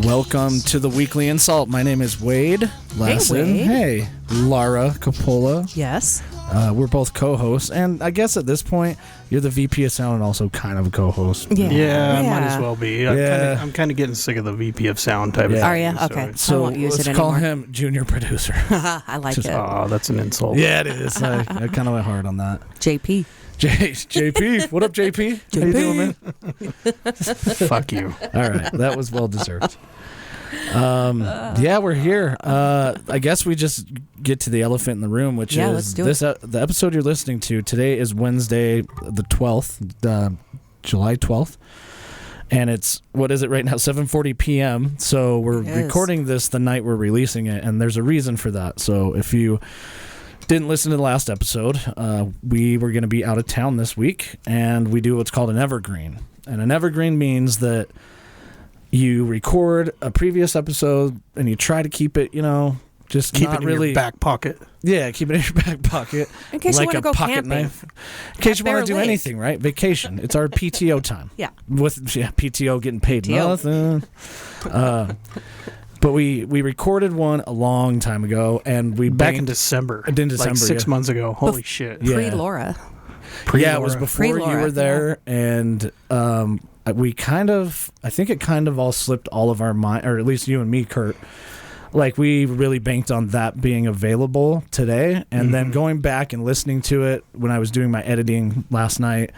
Welcome to the weekly InSalt. My name is Wade Lassen. Hey, Hey, Lara Coppola. Yes. We're both co-hosts, and I guess at this point, you're the VP of Sound and also kind of a co-host. Yeah, might as well be. Yeah. I'm kind of getting sick of the VP of Sound type of thing. Are you? Okay. So I won't use let's it call anymore. him junior producer. I like it. Oh, that's an insult. Yeah, it is. I kind of went hard on that. JP. JP, what up, JP? How you doing, man? Fuck you. All right, that was well deserved. Yeah, we're here. I guess we just get to the elephant in the room, which let's is do this. The episode you're listening to today is Wednesday, the 12th, July 12th, and it's what is it right now? 7:40 p.m. So we're recording this the night we're releasing it, and there's a reason for that. So if you didn't listen to the last episode, we were going to be out of town this week, and we do what's called an evergreen. And an evergreen means that you record a previous episode and you try to keep it, just Keep not it in really your back pocket. Yeah, keep it in your back pocket. In case like you want to go pocket camping. knife. In case you want Bear to do Lake. anything, right? Vacation. It's our PTO time. Yeah. With PTO getting paid PTO. nothing. But we recorded one a long time ago, and we Back in banked- December. In December, Like 6 yeah. months ago. Holy shit. Yeah. Pre-Laura. Yeah, it was before you Pre-Laura, were there, and we I think it kind of all slipped all of our mind, or at least you and me, Curt. Like, we really banked on that being available today, and then going back and listening to it when I was doing my editing last night,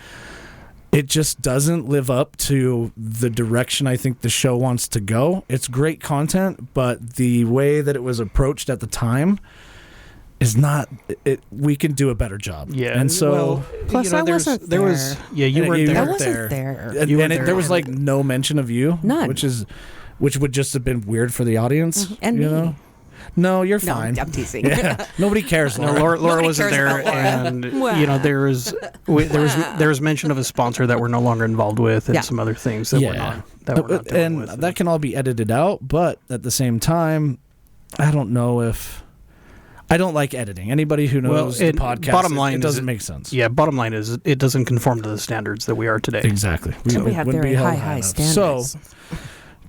it just doesn't live up to the direction I think the show wants to go. It's great content, but the way that it was approached at the time is not it. We can do a better job. Yeah. And so Plus, I wasn't there was there. yeah, you And weren't you there. I weren't wasn't there. and, You were and there. there was like no mention of you. None. Which would just have been weird for the audience. And you me. know? No, you're No, fine. I'm teasing. Yeah. Nobody cares, No, Laura. Laura Nobody wasn't cares there, about Laura. and Wow. there was mention of a sponsor that we're no longer involved with, and Yeah. some other things that we're not dealing and with. that can all be edited out, but at the same time, I don't know if I don't like editing. Anybody who knows the podcast, bottom line it doesn't is make sense. Yeah, bottom line is it doesn't conform to the standards that we are today. Exactly. We have wouldn't very be held high enough. standards. So,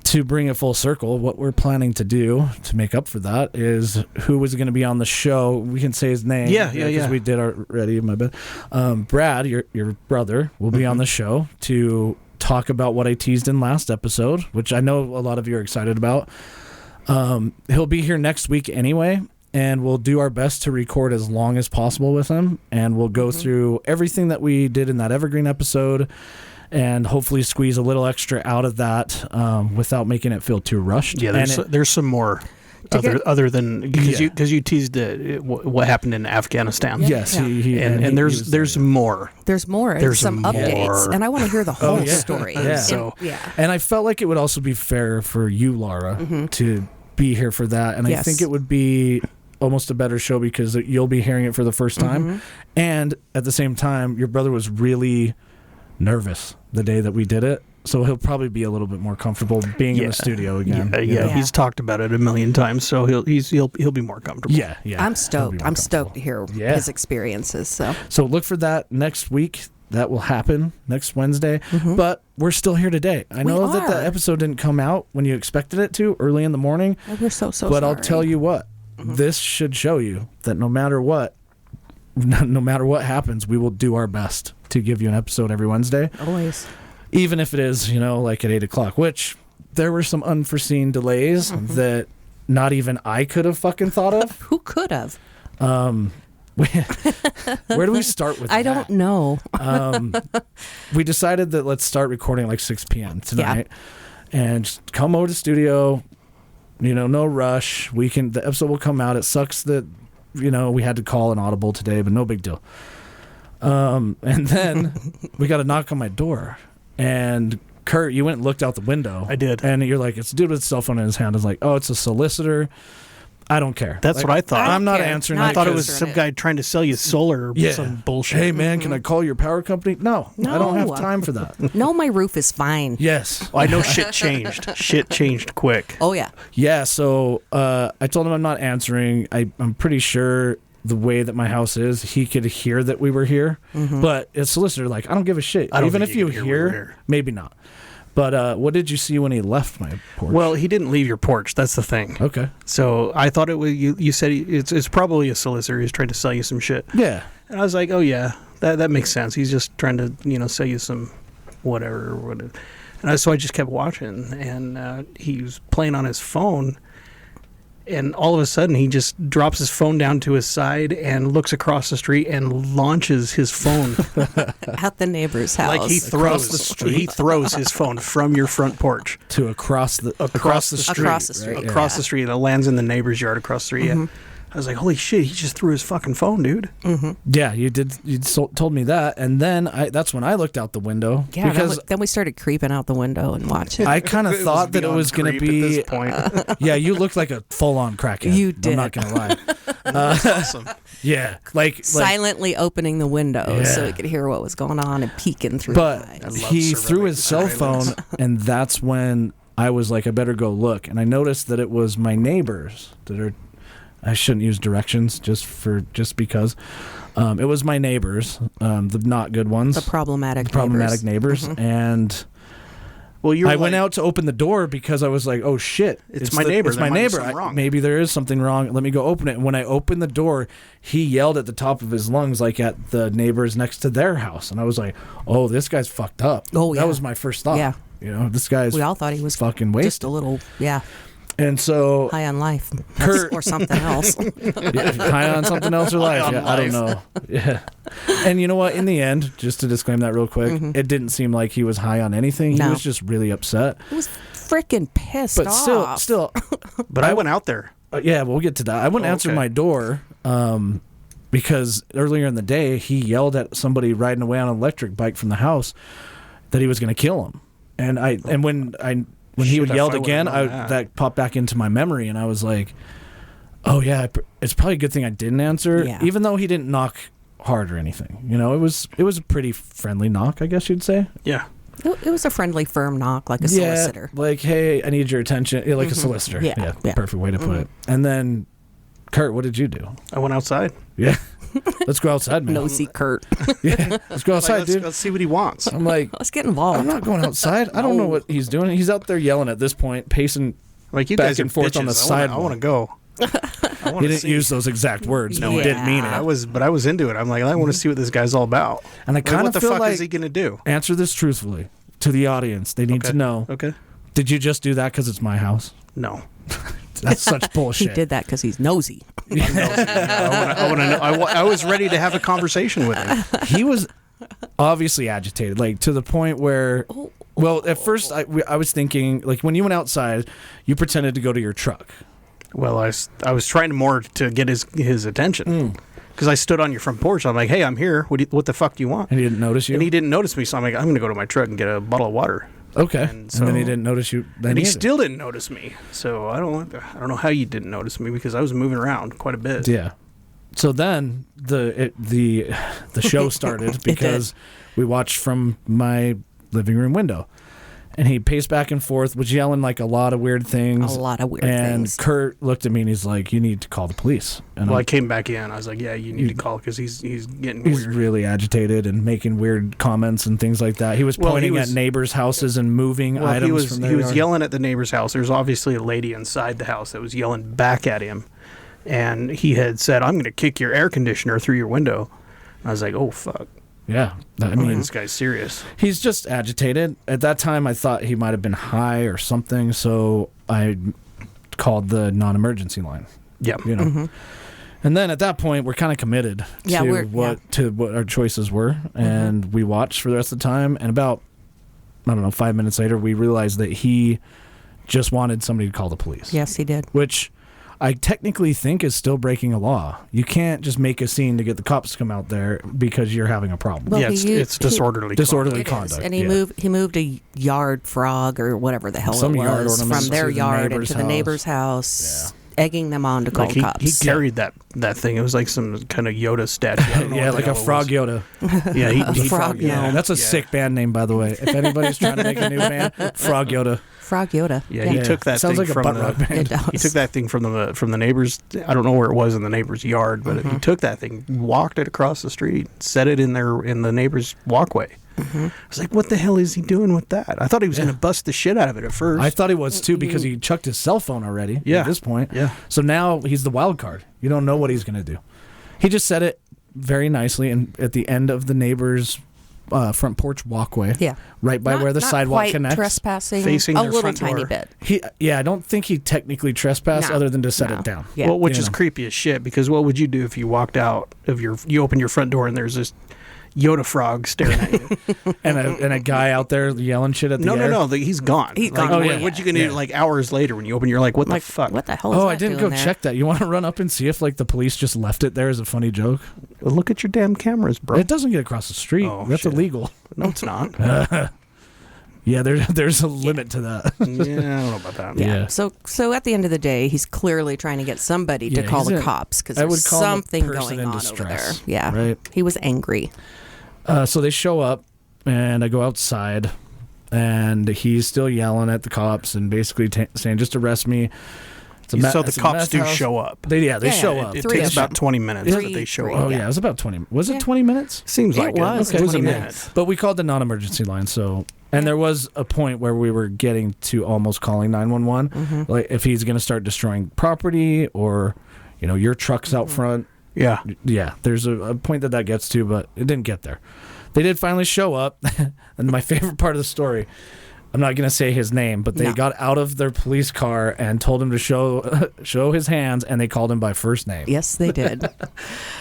to bring it full circle, what we're planning to do to make up for that is who was going to be on the show. We can say his name. Yeah. Because we did already, my bad. Brad, your brother, will be on the show to talk about what I teased in last episode, which I know a lot of you are excited about. He'll be here next week anyway, and we'll do our best to record as long as possible with him, and we'll go through everything that we did in that Evergreen episode and hopefully squeeze a little extra out of that without making it feel too rushed. Yeah, there's some more other than because you teased what happened in Afghanistan. Yes, Yeah. and there's more. There's more. There's some more. updates, and I want to hear the whole yeah. story. Yeah. So- And I felt like it would also be fair for you, Laura, to be here for that. And I Yes. think it would be almost a better show because you'll be hearing it for the first time. And at the same time, your brother was really nervous the day that we did it. So he'll probably be a little bit more comfortable being in the studio again. Yeah, you know? he's talked about it a million times, so he'll be more comfortable. Yeah. I'm He'll be stoked. more I'm stoked to hear Yeah. his experiences. So look for that next week. That will happen next Wednesday. But we're still here today. I know that the are. episode didn't come out when you expected it to early in the morning. We're so But sorry. I'll tell you what, this should show you that no matter what happens, we will do our best to give you an episode every Wednesday. Always. Even if it is, like at 8 o'clock, which there were some unforeseen delays that not even I could have fucking thought of. Who could have? Where do we start with I that? don't know. We decided that let's start recording like 6 p.m. tonight and just come over to the studio, no rush. The episode will come out. It sucks that, we had to call an audible today, but no big deal. And then we got a knock on my door, and Curt, you went and looked out the window. I did. And you're like, it's a dude with a cell phone in his hand. I was like, oh, it's a solicitor. I don't care. That's what I thought. I'm not care. answering Not I that thought it because- was some guy trying to sell you solar or some bullshit. Hey, man, can I call your power company? No, I don't have No. time for that. No, my roof is fine. Yes. I know shit changed. Shit changed quick. Oh, yeah. Yeah, so I told him I'm not answering. I'm pretty sure the way that my house is, he could hear that we were here. But as solicitor, I don't give a shit. I don't Even think if you you could hear we were hear, here. maybe not. But what did you see when he left my porch? Well, he didn't leave your porch. That's the thing. Okay. So I thought it was you said it's probably a solicitor. He's trying to sell you some shit. Yeah. And I was like, oh yeah, that makes sense. He's just trying to sell you some whatever. And so I just kept watching, and he was playing on his phone. And all of a sudden, he just drops his phone down to his side and looks across the street and launches his phone At the neighbor's house. like he throws the street. He throws his phone from your front porch To across the street. Across the street. right? across the street. And it lands in the neighbor's yard across the street. Yeah. I was like, holy shit! He just threw his fucking phone, dude. Yeah, you did. You told me that, and then that's when I looked out the window Yeah, because then we started creeping out the window and watching. I kind of It thought that it beyond was going to creep at be. this point. Yeah, you looked like a full-on crackhead. You did. I'm not going to lie. That's awesome. Yeah, like Silently opening the window so Yeah. we could hear what was going on and peeking through But the eyes. he threw his cell surveillance. phone, and that's when I was like, I better go look. And I noticed that it was my neighbors that are. I shouldn't use directions just because. It was my neighbors, the not good ones, The problematic neighbors, and. Well, I went out to open the door because I was like, "Oh shit, It's my neighbor. It's There my might be neighbor. something wrong." Maybe there is something wrong. Let me go open it." And when I opened the door, he yelled at the top of his lungs, like at the neighbors next to their house, and I was like, "Oh, this guy's fucked up." Oh, that yeah. was my first thought. Yeah. This guy's We all thought he was fucking wasted. just a little, And so high on life. Curt- Or something else. yeah, high on something else or life. on Yeah, I don't life. know. Yeah. And you know what? In the end, just to disclaim that real quick, it didn't seem like he was high on anything. He No. was just really upset. He was freaking pissed But off. still, But I went out there. yeah, we'll get to that. I wouldn't answer okay. my door because earlier in the day he yelled at somebody riding away on an electric bike from the house that he was going to kill him. And when he Shit, if yelled I would've again, known that. that popped back into my memory, and I was like, "Oh yeah, it's probably a good thing I didn't answer, Yeah. even though he didn't knock hard or anything. It was a pretty friendly knock, I guess you'd say. Yeah. It was a friendly, firm knock, like a solicitor. Yeah, like, hey, I need your attention, like a solicitor. Yeah, yeah. Perfect way to put it. And then, Curt, what did you do? I went outside. Yeah. Let's go outside, man. Nosy Curt. Yeah, let's go outside, dude. Let's see what he wants. I'm like, Let's get involved. I'm not going outside. I don't know what he's doing. He's out there yelling at this point, pacing. Like you back guys are and forth on the bitches. I sidewalk. want to go. I He want to didn't see. use those exact words. No, He he didn't mean didn't. it. I was into it. I'm like, I want to see what this guy's all about. And I Like, kind what of the feel fuck like is he gonna do? answer this truthfully to the audience. They need to know. Okay. Did you just do that because it's my house? No. That's such He bullshit. did that because he's nosy. I want to know. I was ready to have a conversation with him. He was obviously agitated, like to the point where. Well, at first I was thinking, like when you went outside, you pretended to go to your truck. Well, I was trying more to get his attention because I stood on your front porch. I'm like, hey, I'm here. What the fuck do you want? And he didn't notice you. And he didn't notice me, so I'm like, I'm going to go to my truck and get a bottle of water. Okay. And And, so- then he didn't notice you. Then And he either. still didn't notice me. So I don't know how you didn't notice me because I was moving around quite a bit. Yeah. So then the show started because we watched from my living room window, and he paced back and forth, was yelling like a lot of weird things. A lot of weird and things. Curt looked at me and he's like, "You need to call the police." And Well, I I'm- came back in. I was like, yeah, you need to call because he's getting he's weird. really agitated and making weird comments and things like that. He was Well, pointing he was- at neighbors' houses and moving items from their he was yard. yelling at the neighbor's house. There's obviously a lady inside the house that was yelling back at him, and he had said, "I'm going to kick your air conditioner through your window." And I was like, "Oh fuck!" Yeah. I I mean, mean, this guy's serious. he's just agitated. At that time, I thought he might have been high or something, so I called the non-emergency line. Yeah. And then at that point, we're kind of committed Yeah, to what our choices were, and we watched for the rest of the time. And about 5 minutes later, we realized that he just wanted somebody to call the police. Yes, he did. Which I technically think is still breaking a law. You can't just make a scene to get the cops to come out there because you're having a problem. Well, Yeah, it's disorderly. Disorderly It conduct. is. And he yeah. moved a yard frog or whatever the hell Some it yard was ornaments from their to the yard neighbor's into the house. neighbor's house, egging them on to call Like cops. he carried that thing. It was like some kind of Yoda statue. I don't know Yeah, what the like a hell it frog was. Yoda. Yeah, he Frog Yeah, gnome. that's a Yeah. sick band name, by the way. If anybody's trying to make a new band, Frog Yoda. Frog Yoda. Yeah, he took that Sounds thing like a from butt the. rock band. It does. He took that thing from the neighbor's. I don't know where it was in the neighbor's yard, but he took that thing, walked it across the street, set it in the neighbor's walkway. I was like, what the hell is he doing with that? I thought he was going to bust the shit out of it at first. I thought he was too because he chucked his cell phone already Yeah. at this point. Yeah. So now he's the wild card. You don't know what he's going to do. He just said it very nicely and at the end of the neighbor's front porch walkway. Yeah. Right by where the Not sidewalk quite connects. trespassing. Facing a their little front tiny door. bit. I don't think he technically trespassed No. other than to set No. it down. Yeah. Well, which You is know. creepy as shit, because what would you do if you walked out of you open your front door and there's this Yoda frog staring at you? And a guy out there yelling shit at the air. No, he's gone. He's Like, gone. Oh, yeah. What you gonna do Yeah. like hours later when you open, you're like, what Like, the fuck? what the hell is Oh, that I didn't doing go there? check that. You want to run up and see if like the police just left it there as a funny joke? Look at your damn cameras, bro. It doesn't get across the street. Oh, That's shit. illegal. No, it's not. Yeah, there's a limit to that. Yeah, I don't know about that. Yeah. Yeah. So at the end of the day, he's clearly trying to get somebody to Yeah, call he's the cops because I would there's call him a something person going in on distress, over there. Yeah. right? He was angry. So they show up, and I go outside, and he's still yelling at the cops and basically saying, "Just arrest me." It's a So the it's a cops meth do house. show up. They Yeah, show yeah, up. It Three takes of about them. 20 minutes Three- that they show three. up. Oh yeah, it was about 20. Was it Yeah. 20 minutes? Seems like It was It was 20 a minutes. minute. But we called the non-emergency line, so and there was a point where we were getting to almost calling 911, Mm-hmm. like if he's going to start destroying property or, your truck's out front. Yeah. Yeah, there's a point that gets to, but it didn't get there. They did finally show up, and my favorite part of the story, I'm not going to say his name, but they No. got out of their police car and told him to show his hands, and they called him by first name. Yes, they did.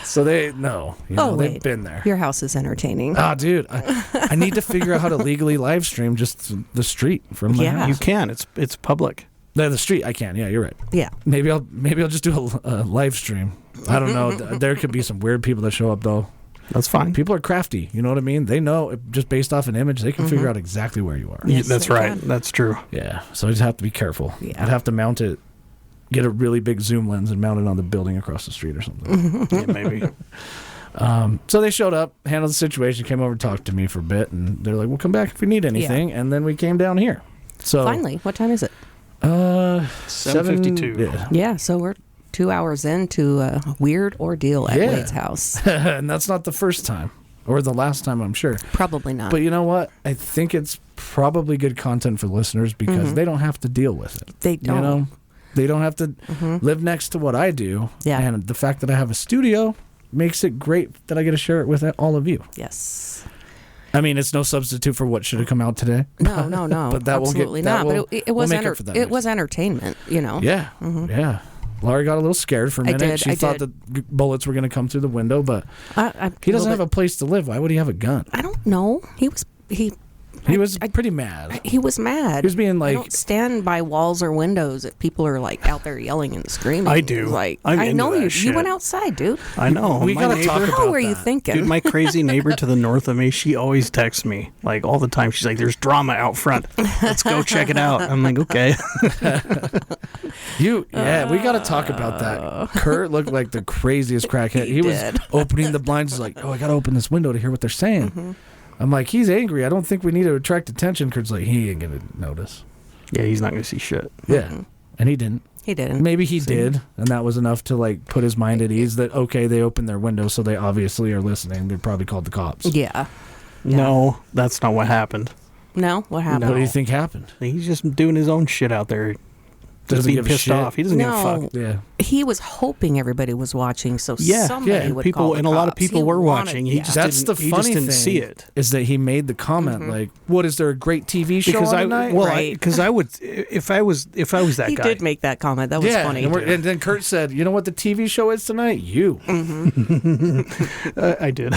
So they've wait. been there. Your house is entertaining. Ah, dude, I need to figure out how to legally live stream just the street from my Yeah. house. You can. It's public. No, the street, I can. Yeah, you're right. Yeah. Maybe I'll just do a live stream. I don't know. There could be some weird people that show up though. That's fine. People are crafty. You know what I mean? They know just based off an image, they can figure out exactly where you are. Yes, That's they right. can. That's true. Yeah. So I just have to be careful. Yeah. I'd have to mount it, get a really big zoom lens and mount it on the building across the street or something. Yeah, maybe. So they showed up, handled the situation, came over, talked to me for a bit, and they're like, "We'll come back if we need anything." And then we came down here. So Finally, what time is it? 7:52. Yeah. Yeah, so we're 2 hours into a weird ordeal at Yeah. Wade's house. And that's not the first time or the last time, I'm sure. Probably not. But you know what? I think it's probably good content for listeners because they don't have to deal with it. They don't. You know, they don't have to live next to what I do. Yeah. And the fact that I have a studio makes it great that I get to share it with all of you. Yes. I mean, it's no substitute for what should have come out today. No. But that will get- absolutely that not. will- But it we'll was make up for that it next was entertainment. Yeah. Yeah. Laurie got a little scared for a I minute. did, She I thought did. that bullets were going to come through the window, but I he doesn't have a place to live. Why would he have a gun? I don't know. He was pretty mad. He was mad. He was being I like, don't stand by walls or windows if people are like out there yelling and screaming. I do. Like I'm I into know that you. shit. You went outside, dude. I know. we My got to neighbor- talk about How were you that. thinking? Dude, my crazy neighbor to the north of me, she always texts me like all the time. She's like, "There's drama out front. Let's go check it out." I'm like, "Okay." We got to talk about that. Curt looked like the craziest crackhead. He was did. opening the blinds, like, "Oh, I got to open this window to hear what they're saying." I'm like, "He's angry. I don't think we need to attract attention." Curt's like, "He ain't gonna notice." Yeah, he's not gonna see shit. Yeah, and he didn't. He didn't. Maybe he did, and that was enough to like put his mind at ease that okay, they opened their window, so they obviously are listening. They probably called the cops. Yeah. No, that's not what happened. No. What happened? What do you think happened? He's just doing his own shit out there. Just Doesn't being give a pissed shit. off. He doesn't give a No. fuck. Yeah. He was hoping everybody was watching, so Yeah, somebody yeah, and would people call the and a lot of cops. people He were wanted- watching. He yeah. just That's didn't, the he funny just didn't thing see it. is that he made the comment like, "What is there a great TV show Because on I tonight?" well, Right. because I would if I was that He guy. did make that comment. That was yeah, funny. and then Curt said, "You know what the TV show is tonight? You." I did.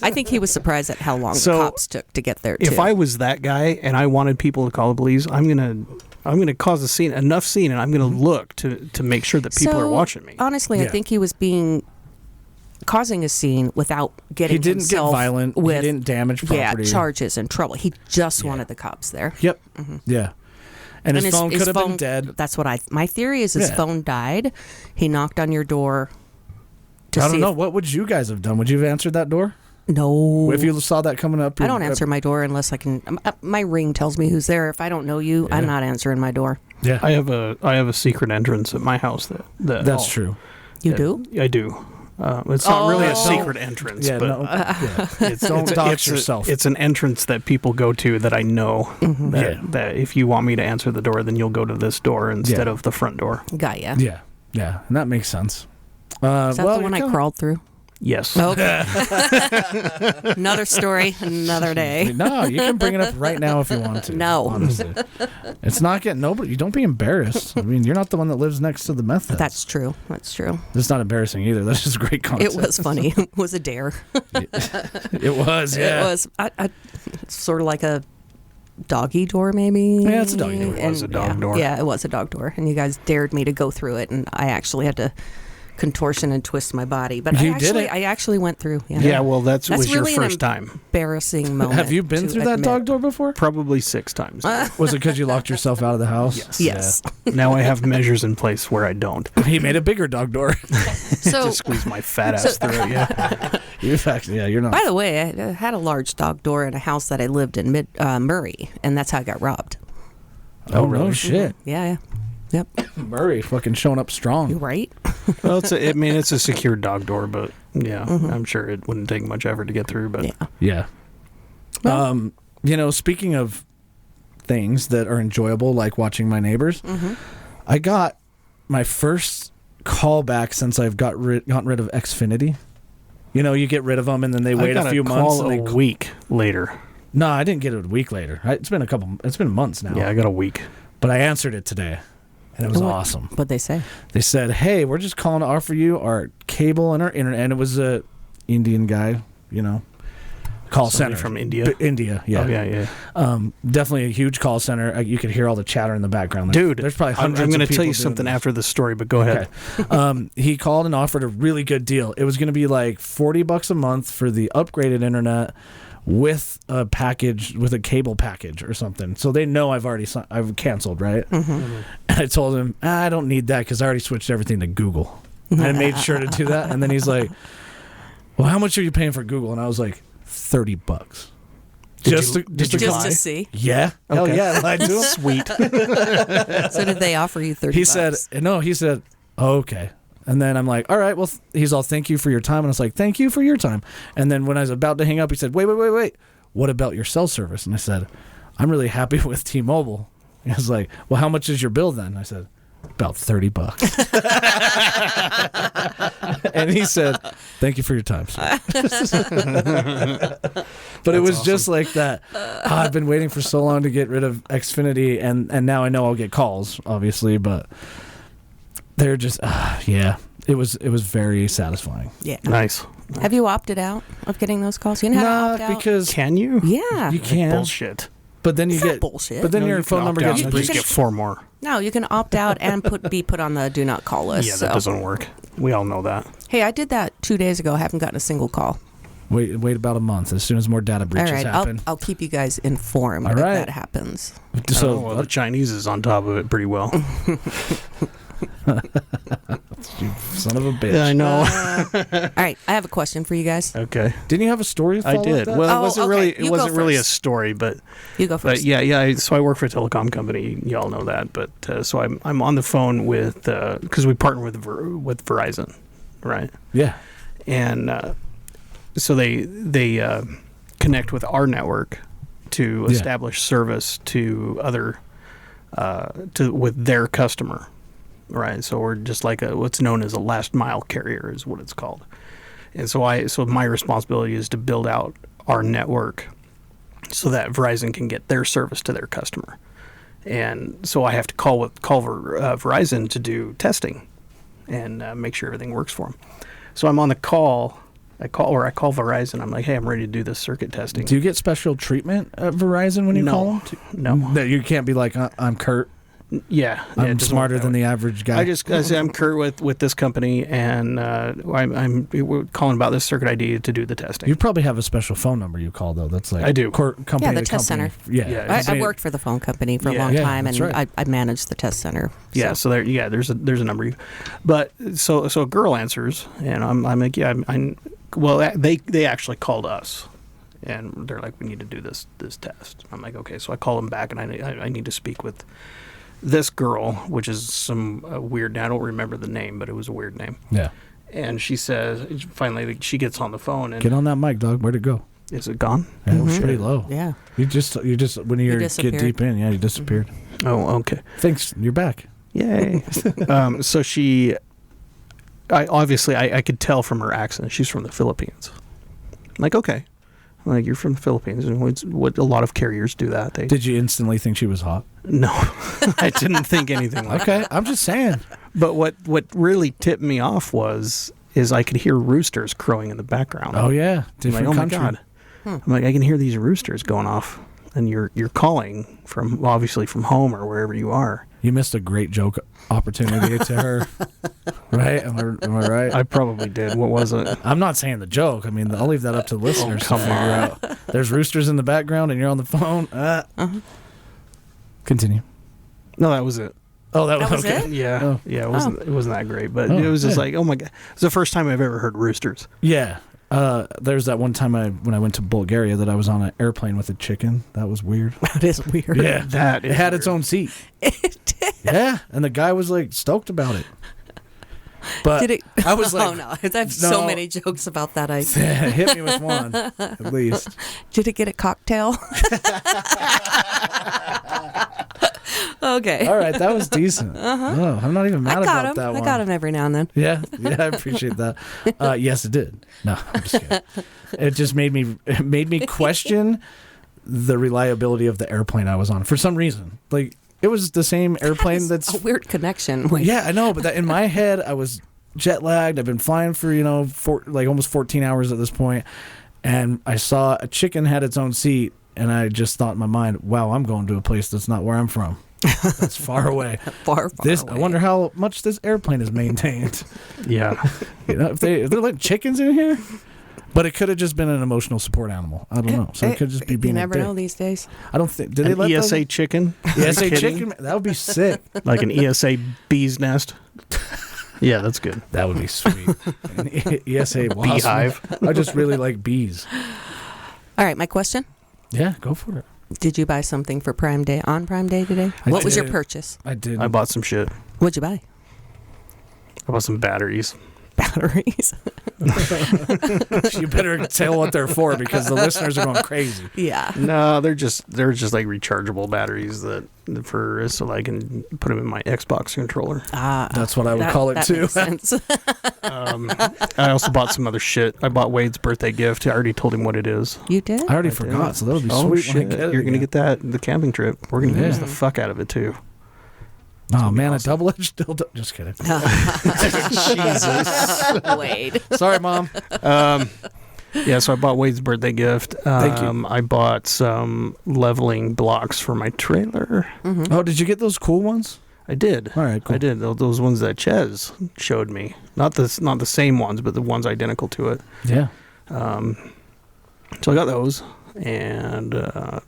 I think he was surprised at how long So, the cops took to get there. Too. If I was that guy and I wanted people to call the police, I'm gonna cause a scene, enough scene, and I'm gonna look to make sure that people are watching me. Honestly, I Yeah. think he was causing a scene without getting He didn't get himself violent. with He didn't damage property. charges and trouble. He just wanted the cops there. Yep. Yeah. And his phone could have been dead. That's what my theory is. His Yeah. phone died. He knocked on your door. To I see don't know. if- What would you guys have done? Would you have answered that door? No. If you saw that coming up? I don't answer my door unless I can. My ring tells me who's there. If I don't know you, I'm not answering my door. Yeah. I have a secret entrance at my house that That's true. You do? I do. It's not really Oh. a secret entrance, Yeah, but no, yeah. don't dox yourself. It's an entrance that people go to that I know that if you want me to answer the door, then you'll go to this door instead of the front door. Got ya. Yeah, and that makes sense. Is that the one I you're crawled through? Yes. Okay. Another story, another day. No, you can bring it up right now if you want to. No. Honestly. It's not getting nobody. You don't be embarrassed. I mean, you're not the one that lives next to the meth heads. That's true. That's true. It's not embarrassing either. That's just great content. It was funny. It was a dare. It was, yeah. It was. It's sort of like a doggy door, maybe. Yeah, it's a doggy door. It was a dog door. Yeah, it was a dog door, and you guys dared me to go through it, and I actually had to contortion and twist my body. But You did it. I actually went through. Yeah, well, that's was really your an first time. embarrassing moment. Have you been to through that admit. dog door before? Probably 6 times. Was it because you locked yourself out of the house? Yes. Now I have measures in place where I don't. Yeah. He made a bigger dog door. So, Just squeeze my fat ass through it, yeah. You're not. by the way, I had a large dog door in a house that I lived in Murray, and that's how I got robbed. Oh, no shit. Yeah. Yep. Murray fucking showing up You strong. right? Well, it's a secure dog door, but yeah, I'm sure it wouldn't take much effort to get through, but Yeah. Yeah. Speaking of things that are enjoyable, like watching my neighbors, I got my first call back since I've gotten rid of Xfinity. You get rid of them and then they wait a few months. And a week later. No, I didn't get it a week later. It's been months now. Yeah, I got a week. But I answered it today, and it was awesome. What'd they say? They said, "Hey, we're just calling to offer you our cable and our internet." And it was a Indian guy, call Somebody center from India. India, yeah, Oh, yeah. definitely a huge call center. You could hear all the chatter in the background. Dude, there's probably hundreds. I'm going to tell you something after the story, but go ahead. Okay. He called and offered a really good deal. It was going to be like $40 a month for the upgraded internet with a package, with a cable package or something. So they know I've canceled, right? And I told him, I don't need that because I already switched everything to Google. And I made sure to do that. And then he's like, well, how much are you paying for Google? And I was like, $30. Just to see. Yeah. Hell Okay. yeah. I do. Sweet. So did they offer you 30 He said, oh, okay. And then I'm like, all right, well, he's all, thank you for your time. And I was like, thank you for your time. And then when I was about to hang up, he said, wait. What about your cell service? And I said, I'm really happy with T-Mobile. He was like, well, how much is your bill then? I said, about $30. And he said, thank you for your time, sir. But it was just like that. I've been waiting for so long to get rid of Xfinity, and now I know I'll get calls, obviously, but they're just, it was very satisfying. Yeah. Nice. Have you opted out of getting those calls? You know how to opt out? Because Can you? Yeah. you can, Bullshit. but then you It's not get bullshit. But then No, your you phone can number opt out gets and You just can- get 4 more. No, you can opt out and be put on the do not call list. Yeah, that so. doesn't work. We all know that. Hey, I did that 2 days ago. I haven't gotten a single call. wait about a month. As soon as more data All breaches right, happen. I'll keep you guys informed All if right. that happens. So Well, the Chinese is on top of it pretty well. you son of a bitch. Yeah, I know. All right, I have a question for you guys. Okay. Didn't you have a story? I did. Well, Oh, it wasn't okay. really. You It go wasn't really a first. story, but You go first. So I work for a telecom company. Y'all know that, but so I'm on the phone with because we partner with Verizon, right? Yeah. And so they connect with our network to Yeah. establish service to other with their customer, right? So we're just like what's known as a last mile carrier is what it's called. And so my responsibility is to build out our network so that Verizon can get their service to their customer. And so I have to call Verizon to do testing and make sure everything works for them. So I'm on the call. I call Verizon. I'm like, hey, I'm ready to do this circuit testing. Do you get special treatment at Verizon when you call them? No. That you can't be like, I'm Curt. Yeah. I'm it doesn't smarter work that than way. the average guy. I say I'm Curt with this company, and we're calling about this circuit ID to do the testing. You probably have a special phone number you call though. That's like I do. Company Yeah, the to test company. center. Yeah, Yeah. I worked for the phone company for a Yeah. long Yeah, time, that's and right. I managed the test center. Yeah, so there's a number, but so a girl answers, and I'm like, yeah, well, they actually called us, and they're like, we need to do this test. I'm like, okay, so I call them back, and I need to speak with this girl, which is some weird. I don't remember the name, but it was a weird name. Yeah. And she says, finally, she gets on the phone and Get on that mic, dog. Where'd it go? is it gone? Yeah, it was pretty low. Yeah. You just when you get disappeared. deep in, you disappeared. Oh, okay. Thanks. You're back. Yay. So I could tell from her accent she's from the Philippines. I'm like, okay. I'm like, you're from the Philippines. And it's what a lot of carriers do that. Did you instantly think she was hot? No, I didn't think anything like that. Okay, I'm just saying. But what really tipped me off is I could hear roosters crowing in the background. Oh yeah, I'm different like, oh country. my God. I'm like, I can hear these roosters going off. And you're calling from, obviously, from home or wherever you are. You missed a great joke opportunity to her, right? Am I right? I probably did. What was it? I'm not saying the joke. I mean, I'll leave that up to the listeners to come figure on. out. There's roosters in the background, and you're on the phone. Continue. No, that was it. Oh, that was okay. it? Yeah, Oh. yeah. It wasn't that great, but Oh, it was just yeah. like, oh my God, it's the first time I've ever heard roosters. Yeah. There's that one time when I went to Bulgaria that I was on an airplane with a chicken. That was weird. That is weird. Yeah, That it is had its weird. own seat. It did. Yeah, and the guy was like stoked about it. But Did it? I was like, oh no, I have so no. many jokes about that. hit me with one at least. Did it get a cocktail? Okay. All right, that was decent. Oh, I'm not even mad I got about him. that one. I got him every now and then. Yeah, I appreciate that. Yes, it did. No, I'm just kidding. It just made me question the reliability of the airplane I was on for some reason. Like it was the same airplane That is that's a weird connection. Wait. yeah, I know, but that in my head I was jet lagged. I've been flying for almost 14 hours at this point, and I saw a chicken had its own seat, and I just thought in my mind, wow, I'm going to a place that's not where I'm from. That's far away. Far away. I wonder how much this airplane is maintained. Yeah. If they're letting chickens in here, but it could have just been an emotional support animal. I don't know. So it could just be You being. never a know dick. these days. I don't think. Did they An let ESA chicken? ESA kidding? chicken? That would be sick. Like an ESA bee's nest? Yeah, that's good. That would be sweet. An ESA wasp. Beehive. I just really like bees. All right, my question. Yeah, go for it. Did you buy something for Prime Day today? I What was your did. purchase? I did. I bought some shit. What'd you buy? I bought some batteries. Batteries. You better tell what they're for because the listeners are going crazy. Yeah. No, they're just like rechargeable batteries so I can put them in my Xbox controller. That's what I would call it that too. makes sense. I also bought some other shit. I bought Wade's birthday gift. I already told him what it is. You did? I already forgot, so that'll be Oh sweet shit! when I get it. You're gonna again. get that the camping trip. We're gonna Yeah. use the fuck out of it too. Oh man, awesome. a double-edged dildo. Just kidding. Jesus. Wade. Sorry, Mom. Yeah, so I bought Wade's birthday gift. Thank you. I bought some leveling blocks for my trailer. Oh, did you get those cool ones? I did. All right, cool. I did. Those ones that Ches showed me. Not the same ones, but the ones identical to it. Yeah. So I got those. And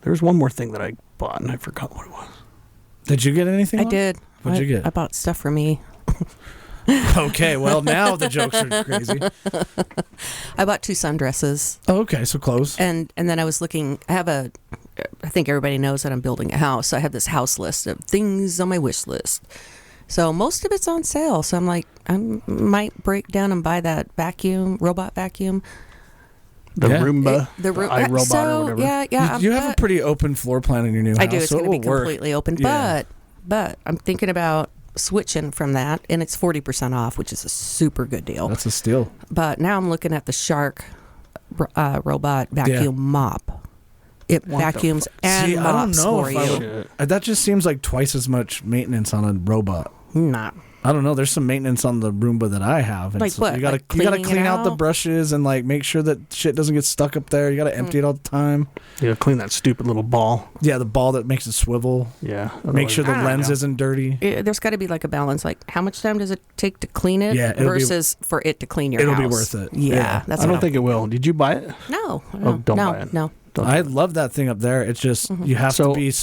there's one more thing that I bought, and I forgot what it was. Did you get anything? I Mom? did. What'd you get? I bought stuff for me. Okay, well now the jokes are crazy. I bought 2 sundresses. Oh, okay, so close. And then I was looking, I think everybody knows that I'm building a house. So I have this house list of things on my wish list. So most of it's on sale. So I'm like, I might break down and buy that robot vacuum. The Yeah. Roomba, The iRobot so, or whatever. Yeah. You have a pretty open floor plan in your new house. I do. It's so going to it be will work. completely open. Yeah. But I'm thinking about switching from that, and it's 40% off, which is a super good deal. That's a steal. But now I'm looking at the Shark robot vacuum mop. It vacuums and See, I don't mops know for if I you. would- that just seems like twice as much maintenance on a robot. Nah. I don't know. There's some maintenance on the Roomba that I have. Like what? You gotta Like you gotta cleaning clean it out the out? brushes and like make sure that shit doesn't get stuck up there. You gotta empty it all the time. You gotta clean that stupid little ball. Yeah, the ball that makes it swivel. Yeah. Make sure the Ah. lens isn't dirty. There's got to be like a balance. Like, how much time does it take to clean it Yeah, it'll be- versus for it to clean your it'll house? be worth it. Yeah, Yeah. that's I don't what think it will. Did you buy it? No, don't no, buy it. no. I love that thing up there. It's just you have to be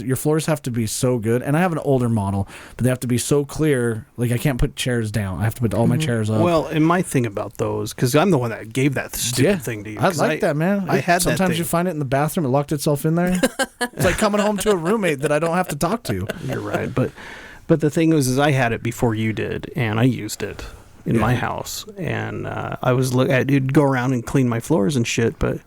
your floors have to be so good. And I have an older model, but they have to be so clear. Like I can't put chairs down. I have to put all my chairs up. Well, and my thing about those, because I'm the one that gave that stupid thing to you. I 'cause like that, man. I had that sometimes thing. you find it in the bathroom. It locked itself in there. It's like coming home to a roommate that I don't have to talk to. You're right, but the thing was, is I had it before you did, and I used it. in my house, and I was I'd go around and clean my floors and shit, and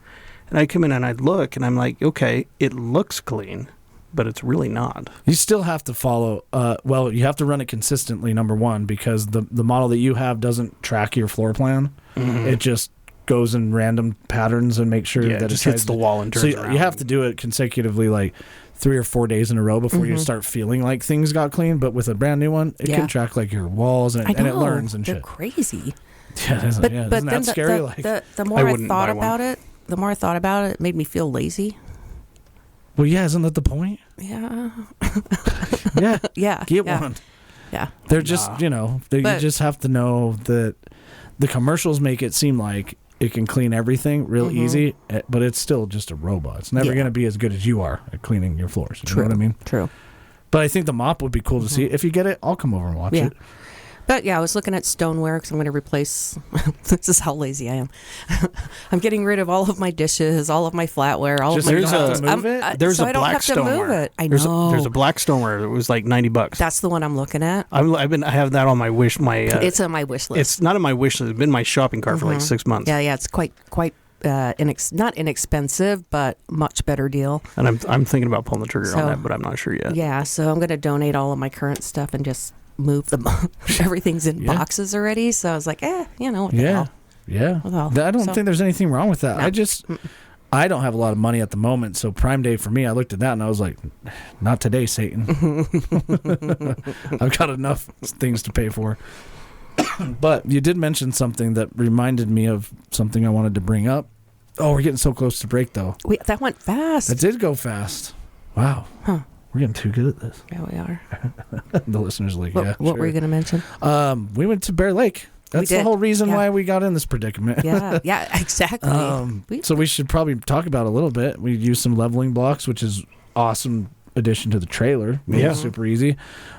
I'd come in and I'd look, and I'm like, okay, it looks clean, but it's really not. You still have to follow. Well, you have to run it consistently. Number one, because the model that you have doesn't track your floor plan. Mm-hmm. It just goes in random patterns and makes sure that it just hits the wall and turns around. You have to do it consecutively, like 3 or 4 days in a row before you start feeling like things got clean. But with a brand new one, it can track like your walls and it learns and They're shit. crazy. Yeah, But isn't then that scary? the more I thought about it, it made me feel lazy. Well, yeah, isn't that the point? Yeah. Yeah. Yeah. Get one. Yeah. They're just, you just have to know that the commercials make it seem like it can clean everything real easy, but it's still just a robot. It's never going to be as good as you are at cleaning your floors. You know what I mean? True. But I think the mop would be cool to see. If you get it, I'll come over and watch it. But yeah, I was looking at stoneware because I'm going to replace. This is how lazy I am. I'm getting rid of all of my dishes, all of my flatware, all of my. There's so a I don't black have to move stoneware. it. I know. There's a black stoneware. It was like $90. That's the one I'm looking at. I have that on my wish. It's on my wish list. It's not on my wish list. It's been in my shopping cart for like 6 months. Yeah. It's quite not inexpensive, but much better deal. And I'm thinking about pulling the trigger on that, but I'm not sure yet. Yeah, so I'm going to donate all of my current stuff and just move them. Everything's in boxes already, so I was like, what the hell? Yeah. I don't think there's anything wrong with that. No. I don't have a lot of money at the moment, so Prime Day for me, I looked at that and I was like, not today, Satan. I've got enough things to pay for. But you did mention something that reminded me of something I wanted to bring up. Oh, we're getting so close to break, though. That went fast. That did go fast. Wow. Huh. We're getting too good at this. Yeah, we are. The listeners are like, what were you going to mention? We went to Bear Lake. That's the whole reason why we got in this predicament. Yeah, exactly. So we should probably talk about it a little bit. We used some leveling blocks, which is awesome addition to the trailer. Super easy.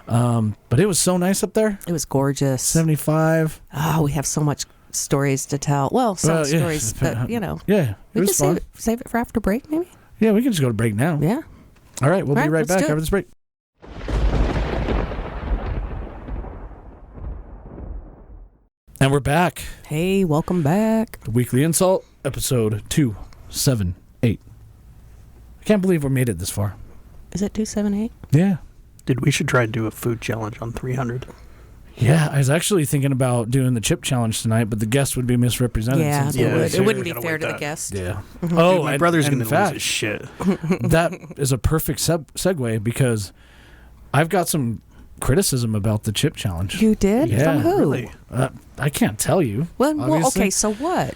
But it was so nice up there. It was gorgeous. 75. Oh, we have so much stories to tell. Well, some stories, but Yeah, we can save it for after break, maybe. Yeah, we can just go to break now. Yeah. All right, we'll be right back after this break. And we're back. Hey, welcome back. The Weekly InSalt, episode 278. I can't believe we made it this far. Is it 278? Yeah. Dude, we should try to do a food challenge on 300. Yeah, I was actually thinking about doing the chip challenge tonight, but the guest would be misrepresented. Yeah, it wouldn't be fair to the guest. Yeah. Mm-hmm. Oh, dude, my brother's going to lose his shit. That is a perfect segue because I've got some criticism about the chip challenge. You did? Yeah. From who? Really? I can't tell you. Well, okay, so what?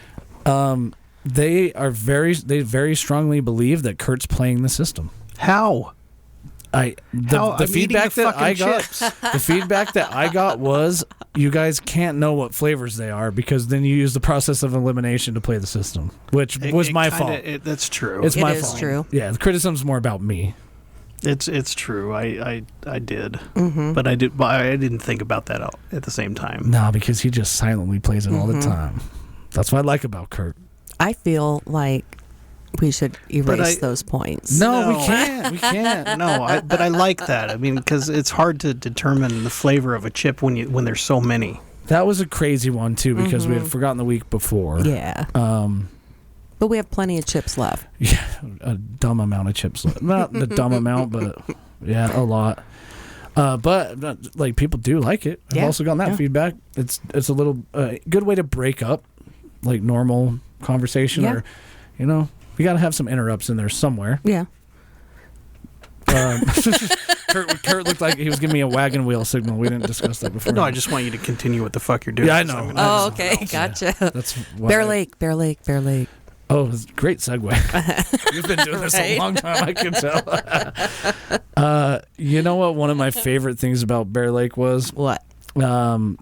They very strongly believe that Curt's playing the system. How? The feedback that I got the feedback that I got was you guys can't know what flavors they are because then you use the process of elimination to play the system, which was my fault. That's true. It's my is fault. True. Yeah, the criticism's more about me. It's true. I did, mm-hmm. but I didn't think about that at the same time. No, because he just silently plays it all the time. That's what I like about Curt. I feel like we should erase those points. No, we can't. We can't. No, but I like that. I mean, because it's hard to determine the flavor of a chip when there's so many. That was a crazy one too because we had forgotten the week before. Yeah. But we have plenty of chips left. Yeah, a dumb amount of chips left. Not the dumb amount, but yeah, a lot. But like people do like it. I've also gotten that feedback. It's a little good way to break up like normal conversation or you got to have some interrupts in there somewhere. Yeah. Curt looked like he was giving me a wagon wheel signal. We didn't discuss that before. No, I just want you to continue what the fuck you're doing. Yeah, I know. Oh, okay. Gotcha. Yeah, that's Bear Lake. Oh, it was a great segue. You've been doing this a long time, I can tell. You know what one of my favorite things about Bear Lake was? What? The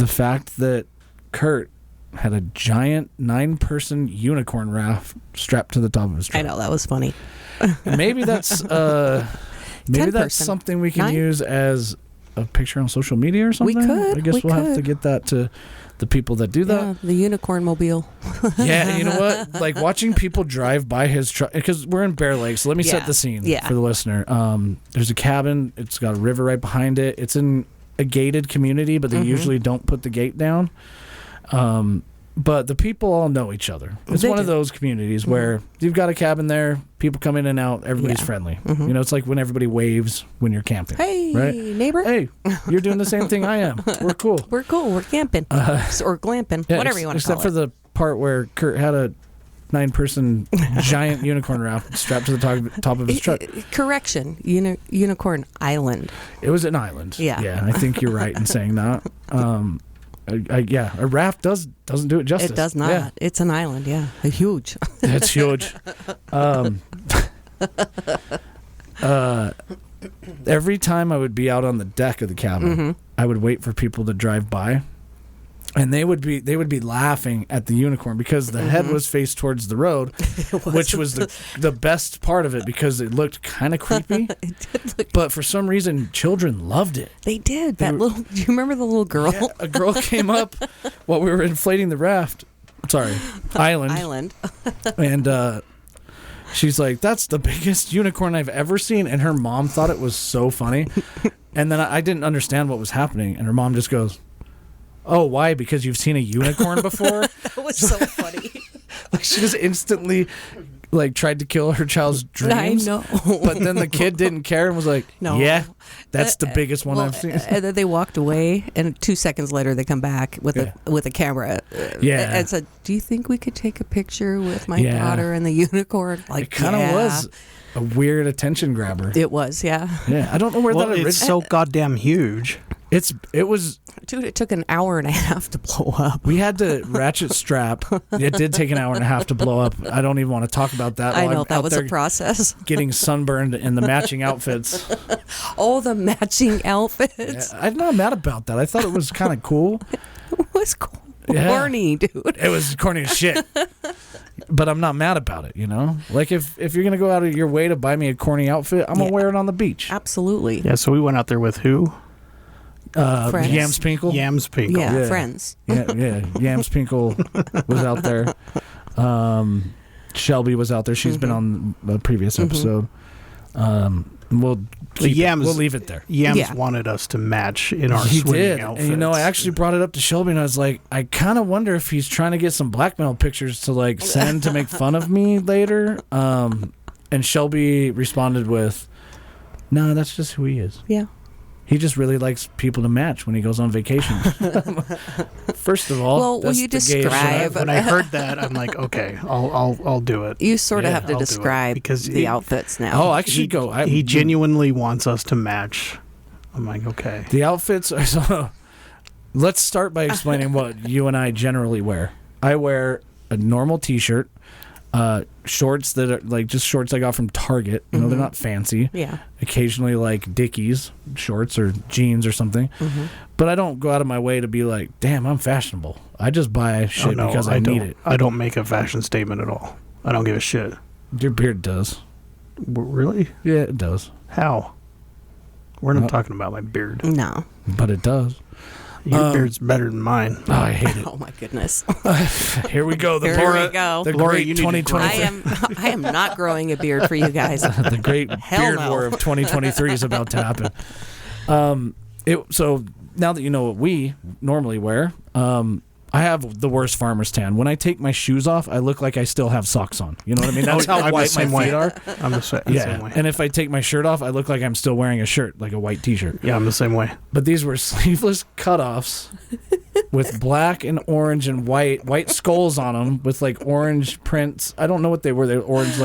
fact that Curt had a giant 9-person unicorn raft strapped to the top of his truck. I know, that was funny. Maybe that's something we can use as a picture on social media or something. We could. I guess we'll have to get that to the people that do that. Yeah, the unicorn mobile. Yeah, you know what? Like watching people drive by his truck, because we're in Bear Lake, so let me set the scene for the listener. There's a cabin. It's got a river right behind it. It's in a gated community, but they usually don't put the gate down. But the people all know each other. It's one of those communities where you've got a cabin there, people come in and out, everybody's friendly. You know, it's like when everybody waves when you're camping. Hey, right? neighbor. Hey, you're doing the same thing I am. We're cool. We're cool. We're camping. Or glamping. Yeah, whatever you want to call it. Except for the part where Curt had a 9-person giant unicorn raft strapped to the top of his truck. Correction. Unicorn Island. It was an island. Yeah. Yeah, I think you're right in saying that. A raft doesn't do it justice. It does not. Yeah. It's an island, huge. It's huge. Every time I would be out on the deck of the cabin, I would wait for people to drive by, and they would be laughing at the unicorn because the head was faced towards the road, which was the best part of it because it looked kind of creepy. It did look. But for some reason, children loved it. They did. Do you remember the little girl? Yeah, a girl came up while we were inflating the raft. Sorry, island. And she's like, "That's the biggest unicorn I've ever seen," and her mom thought it was so funny. And then I didn't understand what was happening, and her mom just goes, "Oh, why? Because you've seen a unicorn before?" That was so funny. Like she just instantly tried to kill her child's dreams. I know. But then the kid didn't care and was like, No. "Yeah, that's the biggest one I've seen." And then they walked away, and 2 seconds later they come back with a camera. And said, "Do you think we could take a picture with my daughter and the unicorn?" Like, it kind of was a weird attention grabber. It was, yeah. Yeah, I don't know where that originated. It's so goddamn huge. It was. Dude, it took an hour and a half to blow up. We had to ratchet strap. It did take an hour and a half to blow up. I don't even want to talk about that. I know, that was a process. Getting sunburned in the matching outfits. Oh, the matching outfits. Yeah, I'm not mad about that. I thought it was kind of cool. It was corny, dude. It was corny as shit. But I'm not mad about it, you know? Like, if you're going to go out of your way to buy me a corny outfit, I'm going to wear it on the beach. Absolutely. Yeah, so we went out there with who? Friends. Yams Pinkle. Yeah, friends. Yeah. Yams Pinkle was out there. Shelby was out there. She's been on the previous episode. We'll leave it there. Yams wanted us to match in our swimming outfits. And I actually brought it up to Shelby, and I was like, I kind of wonder if he's trying to get some blackmail pictures to send to make fun of me later. And Shelby responded with, "No, that's just who he is. Yeah. He just really likes people to match when he goes on vacation." First of all, will you describe? When I heard that, I'm like, okay, I'll do it. You sort of have to describe because the outfits now. Oh, I should go. He genuinely wants us to match. I'm like, okay. The outfits are so. Let's start by explaining what you and I generally wear. I wear a normal T-shirt, shorts that are just shorts I got from Target. You know, they're not fancy. Yeah. Occasionally Dickies shorts or jeans or something. But I don't go out of my way to be like, damn, I'm fashionable. I just buy shit because I need it. I don't make a fashion statement at all. I don't give a shit. Your beard does. Really? Yeah, it does. How? We're not talking about my beard. No. But it does. Your beard's better than mine. Oh, I hate it. Oh my goodness. Here we go. Here we go. The Laura, great you need to 2023. I am not growing a beard for you guys. The great beard no. war of 2023 is about to happen. So now that you know what we normally wear, I have the worst farmer's tan. When I take my shoes off, I look like I still have socks on. You know what I mean? That's how white my feet are. I'm the same way. And if I take my shirt off, I look like I'm still wearing a shirt, like a white T-shirt. Yeah, I'm the same way. But these were sleeveless cutoffs with black and orange and white skulls on them with orange prints. I don't know what they were. They were orange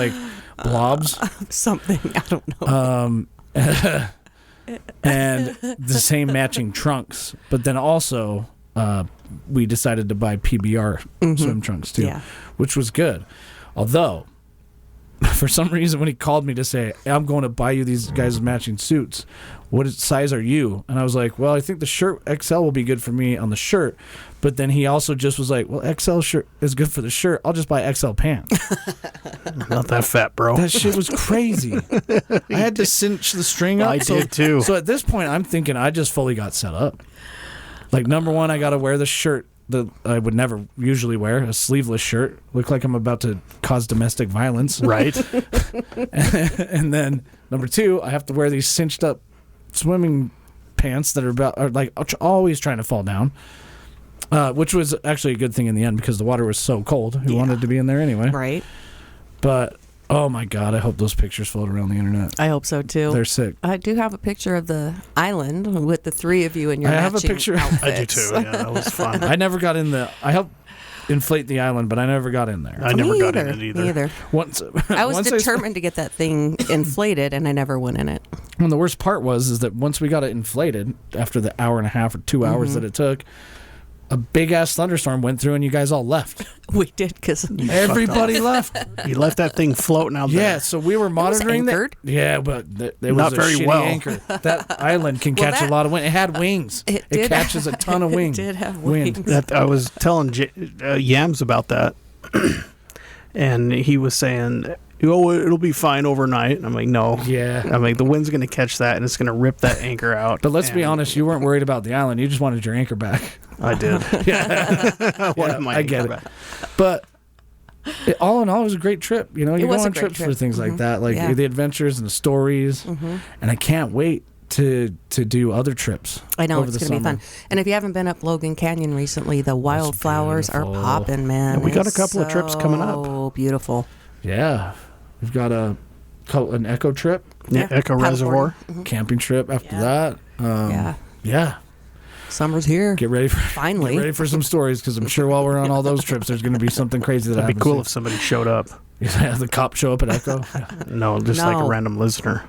blobs. Something. I don't know. And the same matching trunks. But then also... we decided to buy PBR swim trunks too, which was good. Although, for some reason, when he called me to say, "I'm going to buy you these guys matching suits, what size are you?" And I was like, "Well, I think the shirt XL will be good for me on the shirt." But then he also just was like, "Well, XL shirt is good for the shirt. I'll just buy XL pants." Not that fat, bro. That shit was crazy. I had to cinch the string up. I did too. So at this point, I'm thinking I just fully got set up. Number one, I got to wear the shirt that I would never usually wear, a sleeveless shirt. Look like I'm about to cause domestic violence. Right. And then number two, I have to wear these cinched up swimming pants that are like always trying to fall down. Which was actually a good thing in the end because the water was so cold. Who wanted to be in there anyway? Right. But oh my God, I hope those pictures float around the internet. I hope so too. They're sick. I do have a picture of the island with the three of you in your I have a matching picture. outfits. I do too. Yeah, that was fun. I never got in I helped inflate the island, but I never got in there. I never Me got either. in it either. Me either. Once I was once determined to get that thing inflated, and I never went in it. And the worst part is that once we got it inflated, after the hour and a half or 2 hours that it took, a big ass thunderstorm went through and you guys all left. We did because Everybody left. You left that thing floating out there. Yeah, so we were monitoring anchored. Yeah, but it was Not a very shitty well. anchor. That island can catch a lot of wind. It had wings. It It did catches a ton of wind. It did have wind. wings. That I was telling Yams about that, and he was saying, "Oh, it'll be fine overnight." And I'm like, "No." Yeah. I'm like, the wind's going to catch that, and it's going to rip that anchor out. But let's be And honest, you weren't worried about the island. You just wanted your anchor back. I did. I wanted my I get anchor it. back. But all in all, it was a great trip. You know, you go was a on great trips trip. for things like that, like Yeah. the adventures and the stories. And I can't wait to do other trips. I know over it's the going to be summer. fun. And if you haven't been up Logan Canyon recently, the wildflowers are beautiful. popping, man. Yeah, we got It's a couple of trips coming up. Oh, beautiful. Yeah, we've got an echo trip, Yeah, Echo Paddleboarding. Reservoir. camping trip after Yeah. that. Yeah. Summer's here. Get ready for Finally. Get ready for some stories because I'm sure while we're on all those trips, there's going to be something crazy that It'd be happens. cool if somebody showed up. Have the cop show up at Echo. No, just like a No. random listener.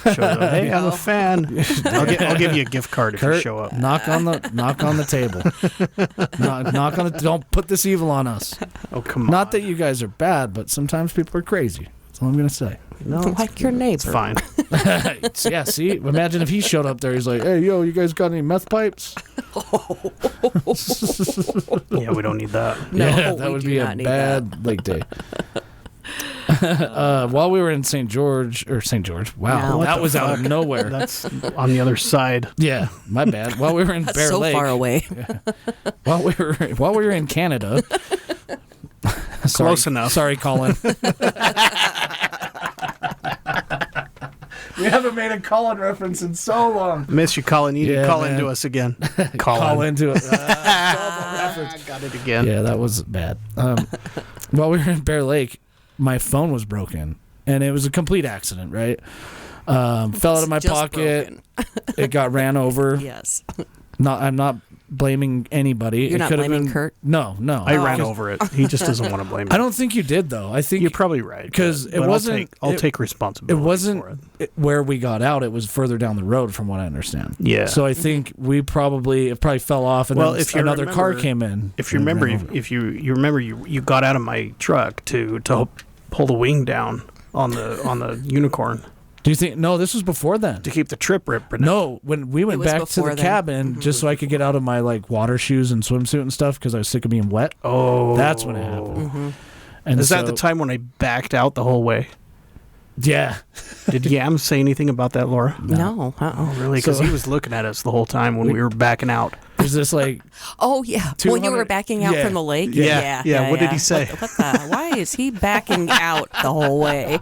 Showed up. Hey, I'm a fan. I'll give you a gift card if you Kurt, show up. knock on the table. knock on the. Don't put this evil on us. Oh, come on. Not that you guys are bad, but sometimes people are crazy. That's all I'm going to say. No, Like your neighbor. it's fine. Yeah, see? Imagine if he showed up there. He's like, hey, yo, you guys got any meth pipes? Yeah, we don't need that. No, yeah, we that would do be a not need bad lake day. While we were in St. George, wow, No. that was out of nowhere. That's on the other side. Yeah, my bad. While we were in That's Bear so Lake, far away. while we were in Canada. Close enough. Sorry, Colin. We haven't made a Colin reference in so long. Miss you, Colin. You need Yeah, to call man. into us again. Call into it. Got it again. Yeah, that was bad. While we were in Bear Lake, my phone was broken, and it was a complete accident. Right, fell out of my Just pocket. broken. It got ran over. Yes. I'm not blaming anybody. You're it not could have blaming been Curt? No. I ran over it. He just doesn't want to blame me. I don't think you did though. I think You're probably right. 'Cause but it wasn't- I'll take responsibility. it wasn't for it. where we got out. It was further down the road, from what I understand. Yeah. So I think it probably fell off, and Well, then if you another car remember- came in. If you and remember, ran over. if you remember, you got out of my truck to pull the wing down on the unicorn Do you think? No, this was before then. to keep the trip ripping. No, when we went was back to the before then. cabin, just so I could get out of my water shoes and swimsuit and stuff because I was sick of being wet. Oh, That's when it happened. And Is that so- the time when I backed out the whole way? Yeah. Did Yam say anything about that, Laura? No. Oh, really? Because So- he was looking at us the whole time when we were backing out. There's this Oh, yeah. When you were 200 backing out yeah. from the lake? Yeah. What did he say? What the? Why is he backing out the whole way?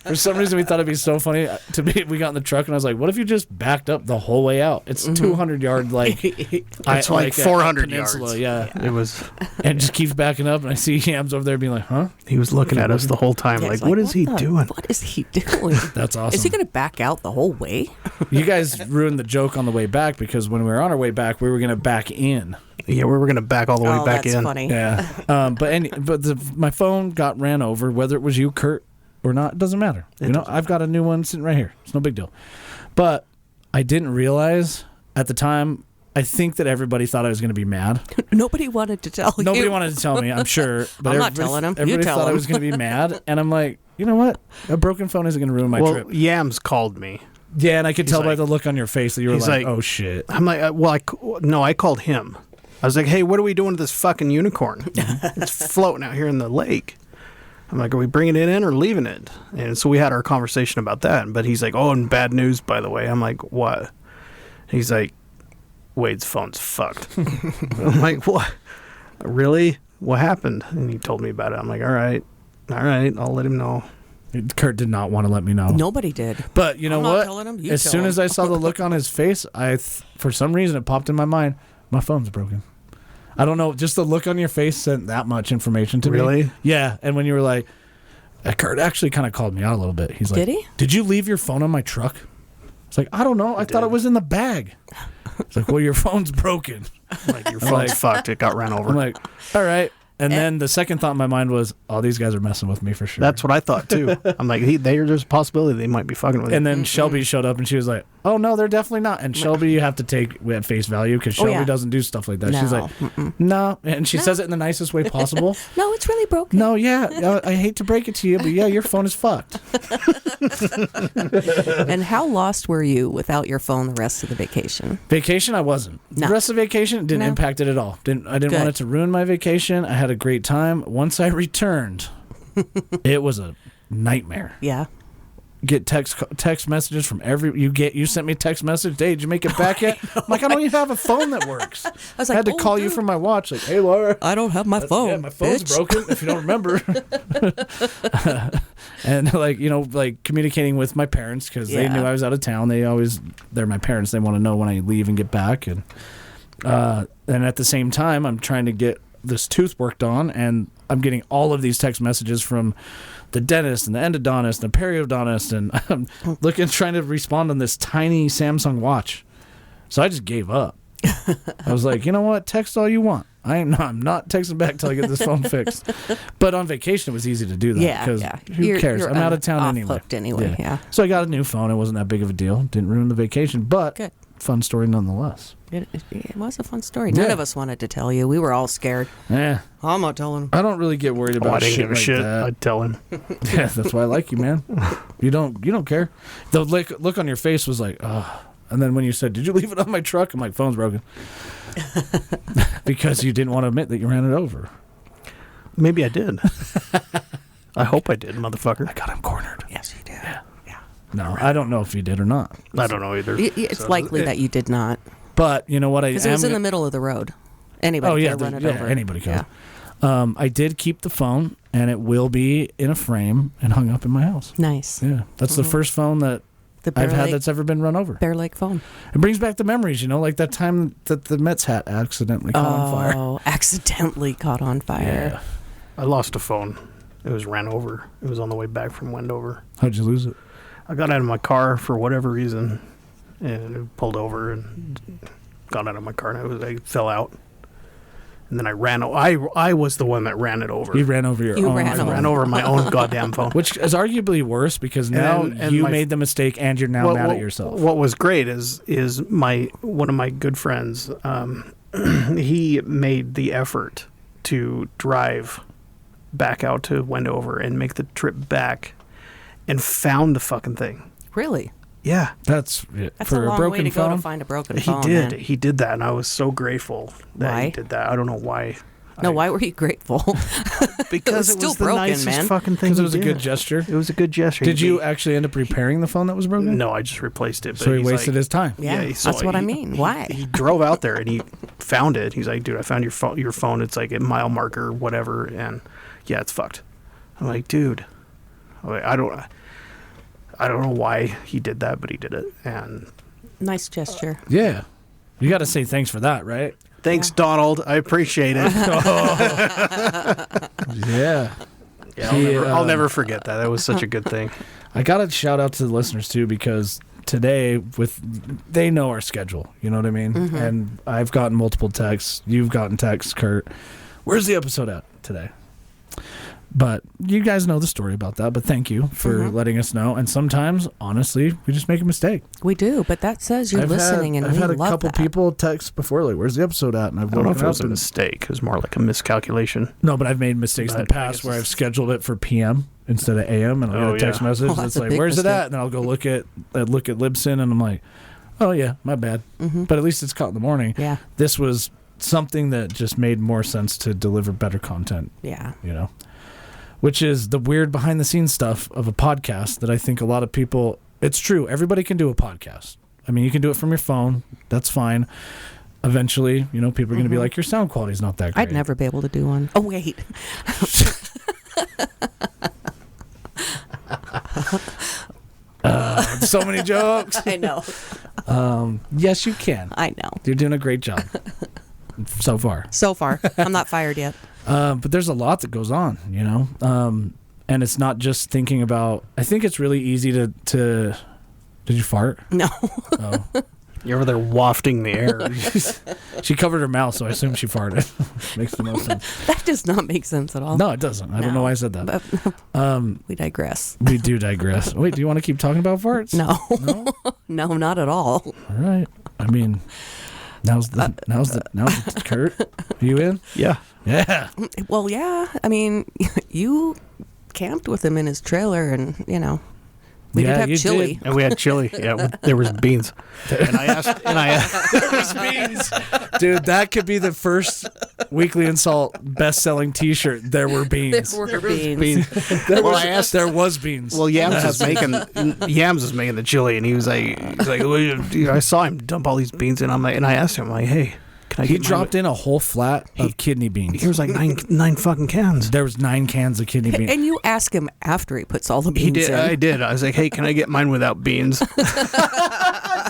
For some reason, we thought it'd be so funny to be. We got in the truck and I was like, "What if you just backed up the whole way out? It's 200 yard It's like a 400 peninsula, yards. yeah. It was. And it just keeps backing up, and I see Yams over there being like, "Huh? He was looking at us the whole time, Yeah, like, it's "What is he the- doing?" What is he doing? That's awesome." Is he going to back out the whole way? You guys ruined the joke on the way back because when we were on our way back, we were going to back in. Yeah, we were gonna back all the way Oh, back that's in. funny. Yeah. My phone got ran over, whether it was you, Kurt, or not, it doesn't matter. I've got a new one sitting right here. It's no big deal. But I didn't realize at the time. I think that everybody thought I was going to be mad. Nobody wanted to tell you. Nobody wanted to tell me, I'm sure. But I'm not everybody- telling 'em. You Everybody tell thought I 'em. was going to be mad. And I'm like, you know what? A broken phone isn't going to ruin my Well, trip. Yams called me. Yeah, and I could He's tell by like- the look on your face that you were he's like, like- oh, shit. I'm like, I called him. I was like, "Hey, what are we doing to this fucking unicorn? It's floating out here in the lake." I'm like, "Are we bringing it in or leaving it?" And so we had our conversation about that. But he's like, "Oh, and bad news, by the way." I'm like, "What?" He's like, "Wade's phone's fucked." I'm like, "What? Really? What happened?" And he told me about it. I'm like, all right, I'll let him know. Curt did not want to let me know. Nobody did. But you know I'm not what? telling him, you As tell soon him. as I saw the look on his face, for some reason it popped in my mind, my phone's broken. I don't know, just the look on your face sent that much information to me. Really? Yeah, and when you were like, Curt actually kind of called me out a little bit. He's like, Did he? Did you leave your phone on my truck? It's like, I don't know. I thought it was in the bag. It's like, well, your phone's broken. Like, your phone's fucked. It got ran over. I'm like, all right. And then the second thought in my mind was, oh, these guys are messing with me for sure. That's what I thought, too. I'm like, there's a possibility they might be fucking with And you. then Shelby showed up and she was like, oh, no, they're definitely not. And Shelby, you have to take at face value because Shelby doesn't do stuff like that. No. She's like, no. And she says it in the nicest way possible. No, it's really broken. No, yeah. I hate to break it to you, but yeah, your phone is fucked. And how lost were you without your phone the rest of the vacation? Vacation, I wasn't. No. The rest of vacation didn't No. impact it at all. I didn't Good. want it to ruin my vacation. I had a great time. Once I returned, it was a nightmare. Yeah. Get text messages from you sent me a text message. Hey, did you make it back yet? I'm like, I don't even have a phone that works. I was I like, had to call you from my watch. Like, hey, Laura. I don't have my phone. Yeah, my phone's bitch. broken. If you don't remember, and like communicating with my parents because they Yeah. knew I was out of town. They're my parents. They want to know when I leave and get back, and at the same time, I'm trying to get this tooth worked on, and I'm getting all of these text messages from the dentist and the endodontist and the periodontist, and I'm trying to respond on this tiny Samsung watch. So I just gave up. I was like, you know what? Text all you want. I'm not texting back till I get this phone fixed. But on vacation, it was easy to do that. Yeah, Because yeah. who cares? You're I'm out of town anyway. off-hooked anyway, yeah. So I got a new phone. It wasn't that big of a deal. Didn't ruin the vacation, but Good. fun story nonetheless. It was a fun story. None of us wanted to tell you. We were all scared. Yeah. I'm not telling him. I don't really get worried about I didn't shit give a like shit. that. I'd tell him. Yeah, that's why I like you, man. You don't care. The look on your face was like, oh. And then when you said, did you leave it on my truck? I'm like, phone's broken. Because you didn't want to admit that you ran it over. Maybe I did. I hope I did, motherfucker. I got him cornered. Yes, you did. Yeah. No, I don't know if you did or not. I don't know either. It's likely that you did not. But you know what? Because it was in the middle of the road. Anybody could run it over. Anybody could. Yeah. I did keep the phone, and it will be in a frame and hung up in my house. Nice. Yeah, that's the first phone that The I've Bear had Lake- that's ever been run over. Bear Lake phone. It brings back the memories, like that time that the Mets hat accidentally caught on fire. Oh, accidentally caught on fire. Yeah. I lost a phone. It was ran over. It was on the way back from Wendover. How'd you lose it? I got out of my car for whatever reason, and it pulled over and got out of my car, and I fell out. And then I ran. I was the one that ran it over. You ran over your You own ran phone. I ran over my own goddamn phone. Which is arguably worse because now And you my- made the mistake and you're now mad at yourself. What was great is one of my good friends. He made the effort to drive back out to Wendover and make the trip back, and found the fucking thing. Really? Yeah, That's for a long broken way to phone. go to find a broken he phone. did. man. He did that, and I was so grateful that Why? he did that. I don't know why. No, why were you grateful? Because It was it still was the broken, nicest man. fucking thing. Because it he was a did. good gesture. It was a good gesture. Did you actually end up repairing the phone that was broken? No, I just replaced it. But So he he's wasted like, his time. Yeah, so that's what I he- mean. Why? He drove out there and he found it. He's like, dude, I found your phone. Your phone. It's like a mile marker, whatever, and yeah, it's fucked. I'm like, dude, I don't know why he did that, but he did it. And Nice gesture. Yeah. You got to say thanks for that, right? thanks, Donald. I appreciate it. Yeah. Yeah, He, I'll never forget that. That was such a good thing. I got to shout out to the listeners too because today they know our schedule, you know what I mean? Mm-hmm. And I've gotten multiple texts. You've gotten texts, Curt. Where's the episode at today? But you guys know the story about that, but thank you for Mm-hmm. letting us know. And sometimes, honestly, we just make a mistake. We do, but that says you're listening, and I've we had a love couple that. people text before, like, where's the episode at? And I've I don't know looked if it it was up a and- mistake. It was more like a miscalculation. No, but I've made mistakes in the But I past guess where I've it's- scheduled it for PM instead of AM, and I'll Oh, get a text yeah. message Oh, that's that's a like, big "Where's it mistake. at?" And then I'll go look at Libsyn, and I'm like, "Oh yeah, my bad." Mm-hmm. But at least it's caught in the morning. Yeah, This was something that just made more sense to deliver better content, yeah. which is the weird behind the scenes stuff of a podcast that I think a lot of people. It's true, everybody can do a podcast. I mean, you can do it from your phone. That's fine. Eventually, people are going to be like, your sound quality's not that great. I'd never be able to do one. Oh wait, So many jokes. I know. Yes, you can. I know. You're doing a great job so far. So far, I'm not fired yet. But there's a lot that goes on, you know? And it's not just thinking about... I think it's really easy to... Did you fart? No. Oh. You're over there wafting the air. She covered her mouth, so I assume she farted. Makes the most sense. That does not make sense at all. No, it doesn't. I don't know why I said that. But we digress. We do digress. Wait, do you want to keep talking about farts? No. No? No, not at all. All right. I mean, now's the Curt. Are you in? Yeah. Yeah. Well, yeah. I mean, you camped with him in his trailer, and we did have chili. And we had chili. Yeah, there was beans. And I asked, there was beans. Dude, that could be the first Weekly InSalt best-selling T-shirt. There were beans. There were beans. There was beans. Well, Yams was making the chili, and he was like, well, I saw him dump all these beans in. And I asked him, like, hey, can I he get dropped in a whole flat of kidney beans. He was like nine fucking cans. There was 9 cans of kidney beans. And you ask him after he puts all the beans He did. in. I did. I was like, hey, can I get mine without beans?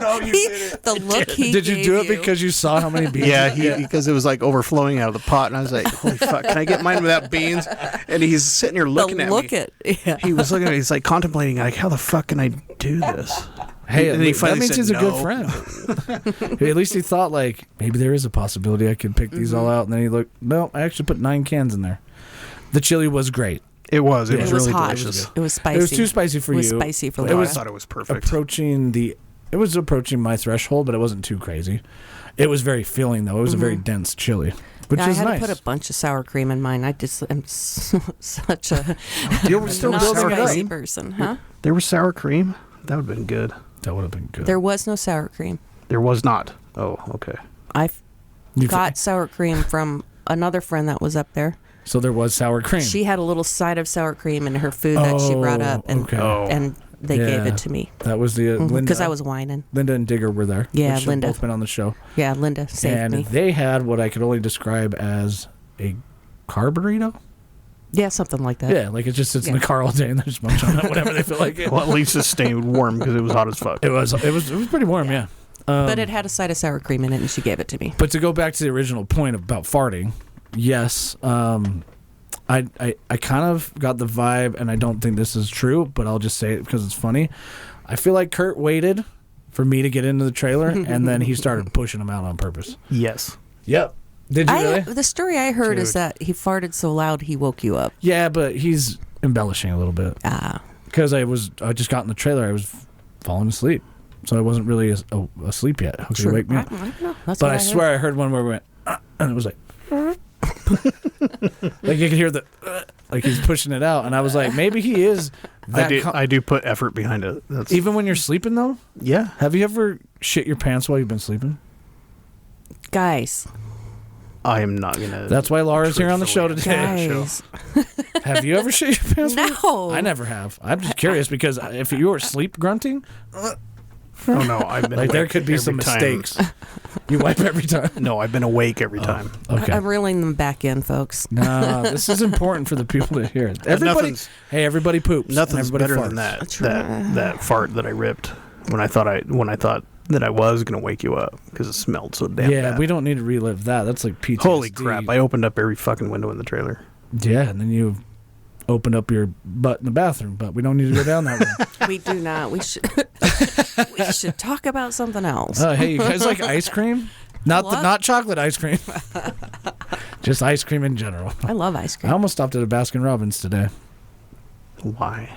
No, you didn't. The look he Did you gave do it because you saw how many beans? Yeah, because it was like overflowing out of the pot, and I was like, holy fuck, can I get mine without beans? And he's sitting here looking at me. Yeah. He was looking at me. He's like contemplating, like, how the fuck can I do this? Hey, And he that finally means said he's a no. good friend. At least he thought, like, maybe there is a possibility I could pick these all out. And then he looked, no, I actually put 9 cans in there. The chili was great. It was. It It was was really hot. delicious. It was spicy. It was too spicy for It was you. spicy for It Laura. I was thought it was perfect. It was approaching my threshold, but it wasn't too crazy. It was very filling, though. It was a very dense chili, which Yeah, is I had nice. to put a bunch of sour cream in mine. I just am such a You were still not building it up. spicy person, huh? There was sour cream. That would have been good. That would have been good. There was no sour cream. There was not. Oh, okay. I You got sour cream from another friend that was up there. So there was sour cream. She had a little side of sour cream in her food that she brought up, and okay. and they gave Yeah. it to me That was the Linda. because I was whining. Linda and Digger were there. Yeah, which have Linda. both been on the show. Yeah, Linda saved And me. they had what I could only describe as a car burrito. Yeah, something like that. Yeah, like it just sits in the car all day and they just munch on it whenever they feel like it. Well, at least it stayed warm because it was hot as fuck. It was pretty warm, yeah. But it had a side of sour cream in it, and she gave it to me. But to go back to the original point about farting, yes, I kind of got the vibe, and I don't think this is true, but I'll just say it because it's funny. I feel like Curt waited for me to get into the trailer, and then he started pushing him out on purpose. Yes. Yep. Did you really? The story I heard is Dude. that he farted so loud he woke you up. Yeah, but he's embellishing a little bit. Because I just got in the trailer, I was falling asleep. So I wasn't really asleep yet. How could you wake me up? I don't know. That's But what I swear I heard one where we went, and it was like, like you could hear the, like he's pushing it out. And I was like, maybe he is that I do put effort behind it. That's, even when you're sleeping, though? yeah. Have you ever shit your pants while you've been sleeping? Guys. I am not going to. That's why Laura's here on the show truthfully today. Guys. Have you ever shit your pants? No. I never have. I'm just curious because if you were sleep grunting, Oh, no. I've been like there awake could be every some time. mistakes. You wipe every time. No, I've been awake every time. Okay. I'm reeling them back in, folks. No, this is important for the people to hear. Everybody, everybody poops. and Nothing's everybody better farts. than that. True. That fart that I ripped when I thought that I was going to wake you up because it smelled so damn Yeah, bad. we don't need to relive that. That's like PTSD. Holy crap! I opened up every fucking window in the trailer. Yeah, and then you open up your butt in the bathroom, but we don't need to go down that road. We do not. We should. We should talk about something else. Hey, you guys like ice cream? Not What? not chocolate ice cream. Just ice cream in general. I love ice I cream. almost stopped at a Baskin Robbins today. Why?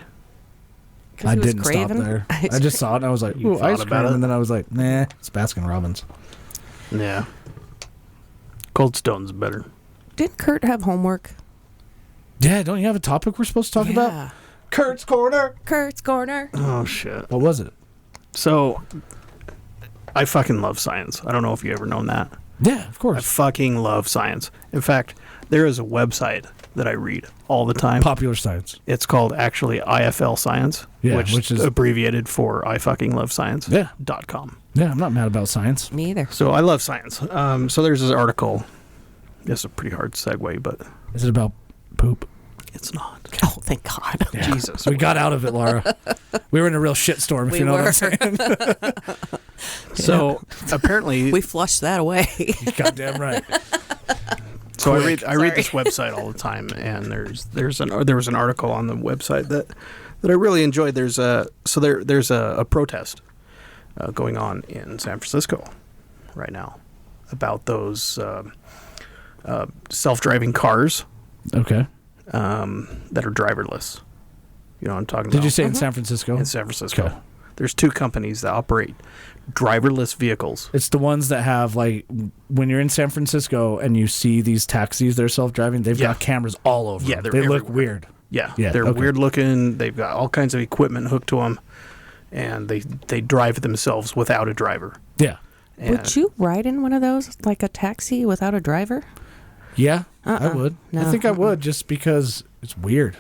'Cause I he was didn't stop craving there. ice I just saw it and I was like, You ooh, thought ice about cream. it? And then I was like, nah, it's Baskin Robbins. Yeah. Cold Stone's better. Didn't Curt have homework? Yeah, don't you have a topic we're supposed to talk about? Kurt's Corner. Kurt's Corner. Oh shit. What was it? So, I fucking love science. I don't know if you ever known that. Yeah, of I course. fucking love science. In fact, there is a website that I read all the time. Popular science. It's called actually IFL Science, Yeah, which which is- abbreviated for I fucking love science. Yeah. .com. Yeah, I'm not mad about science. Me either. So I love science. So there's this article. This is a pretty hard segue, but Is it about poop? It's not. Oh, thank God. Yeah. Jesus. We got out of it, Laura. We were in a real shitstorm, if We you know were. what I'm saying. So apparently, We flushed that away. Goddamn right. so I read Sorry. this website all the time, and there was an article on the website that I really enjoyed. There's a protest going on in San Francisco right now about those self-driving cars Okay. that are driverless. You know what I'm talking Did about? you say in San Francisco? In San Francisco. Okay. There's 2 companies that operate driverless vehicles. It's the ones that have, like, when you're in San Francisco and you see these taxis that are self-driving, they've got cameras all over Yeah, them. they're They look everywhere. weird. Yeah, Yeah, they're okay. weird looking. They've got all kinds of equipment hooked to them, and they drive themselves without a driver. Yeah. And Would you ride in one of those, like a taxi without a driver? Yeah, I Uh-uh. would. I No, think I would, just because it's weird.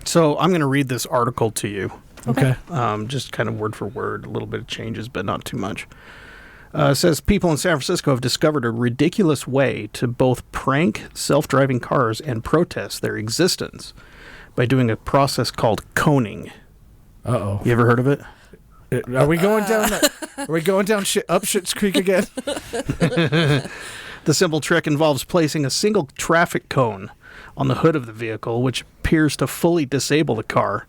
So I'm going to read this article to you, Okay. just kind of word for word, a little bit of changes, but not too much. It says people in San Francisco have discovered a ridiculous way to both prank self-driving cars and protest their existence by doing a process called coning. Uh-oh. You ever heard of it? Are we going down? Are we going down up Schitt's Creek again? The simple trick involves placing a single traffic cone on the hood of the vehicle, which appears to fully disable the car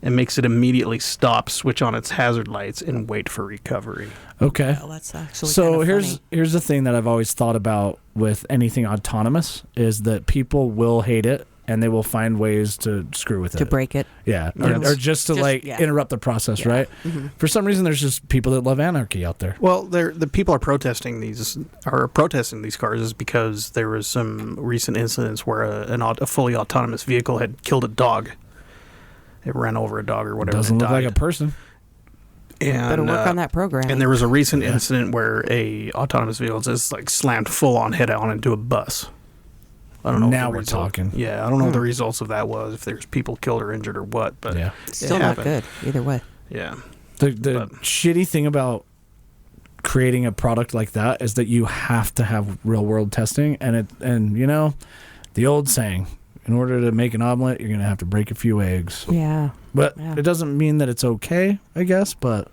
and makes it immediately stop, switch on its hazard lights, and wait for recovery. Okay. Well, that's actually So kinda funny. here's the thing that I've always thought about with anything autonomous is that people will hate it and they will find ways to screw with it. To break it. Yeah. Yeah. Or just to yeah. interrupt the process, Yeah. right? Mm-hmm. For some reason there's just people that love anarchy out there. Well, the people are protesting these cars is because there was some recent incidents where a fully autonomous vehicle had killed a dog. It ran over a dog or whatever. Doesn't and look like died. a person. And, Better work on that program. And there was a recent incident where a autonomous vehicle just like slammed full on head on into a bus. I don't know. Now what the we're talking. Yeah, I don't know what the results of that was. If there's people killed or injured or what, but Yeah. Still it not happened. good either way. Yeah. The But- shitty thing about creating a product like that is that you have to have real world testing, and you know, the old saying, in order to make an omelet, you're gonna have to break a few eggs. Yeah. But Yeah. it doesn't mean that it's okay, I guess. But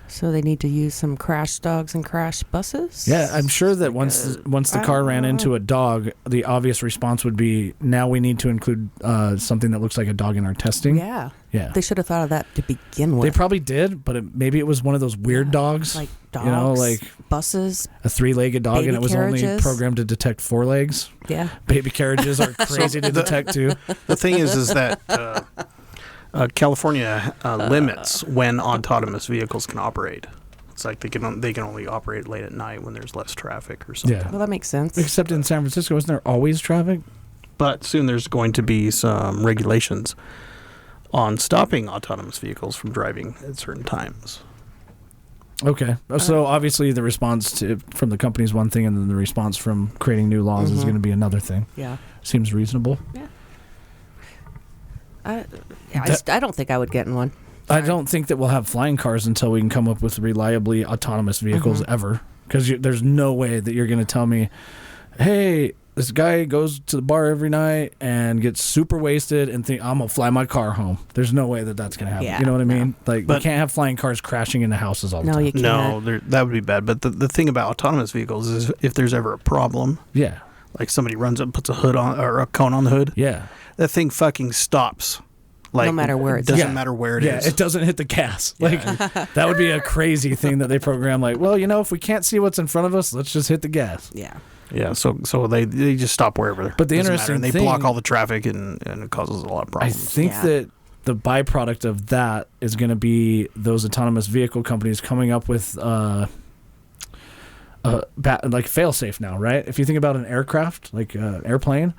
So they need to use some crash dogs and crash buses? yeah, I'm sure that once the car ran into a dog, the obvious response would be, now we need to include something that looks like a dog in our testing. Yeah. Yeah. They should have thought of that to begin with. They probably did, but maybe it was one of those weird dogs, Like dogs, you know, like buses. a 3-legged dog, Baby and it was only carriages. programmed to detect 4 legs. Yeah. Baby carriages are crazy to detect too. The thing is that California limits when autonomous vehicles can operate. It's like they can only operate late at night when there's less traffic or something. Yeah. Well, that makes sense. Except in San Francisco, isn't there always traffic? But soon there's going to be some regulations on stopping autonomous vehicles from driving at certain times. Okay. So obviously the response from the company is one thing, and then the response from creating new laws is going to be another thing. Yeah. Seems reasonable. I don't think I would get in one. I don't think that we'll have flying cars until we can come up with reliably autonomous vehicles ever. Because there's no way that you're going to tell me, hey, this guy goes to the bar every night and gets super wasted and think, I'm going to fly my car home. There's no way that that's going to happen. Yeah, you know what I mean? no. Like, But- you can't have flying cars crashing into houses all the No, time. you can't. No, that would be bad. But the thing about autonomous vehicles is if there's ever a problem, Yeah. like somebody runs up and puts a hood on or a cone on the hood, Yeah. that thing fucking stops. Like, No matter where it's doesn't at. matter where it is. Yeah, it doesn't hit the gas. Like, that would be a crazy thing that they program. Like, well, you know, if we can't see what's in front of us, let's just hit the gas. Yeah. Yeah, so they just stop wherever. But the Doesn't interesting matter. And they block thing- all the traffic and it causes a lot of I problems. think Yeah. that the byproduct of that is going to be those autonomous vehicle companies coming up with like fail-safe now, right? If you think about an aircraft, like airplane,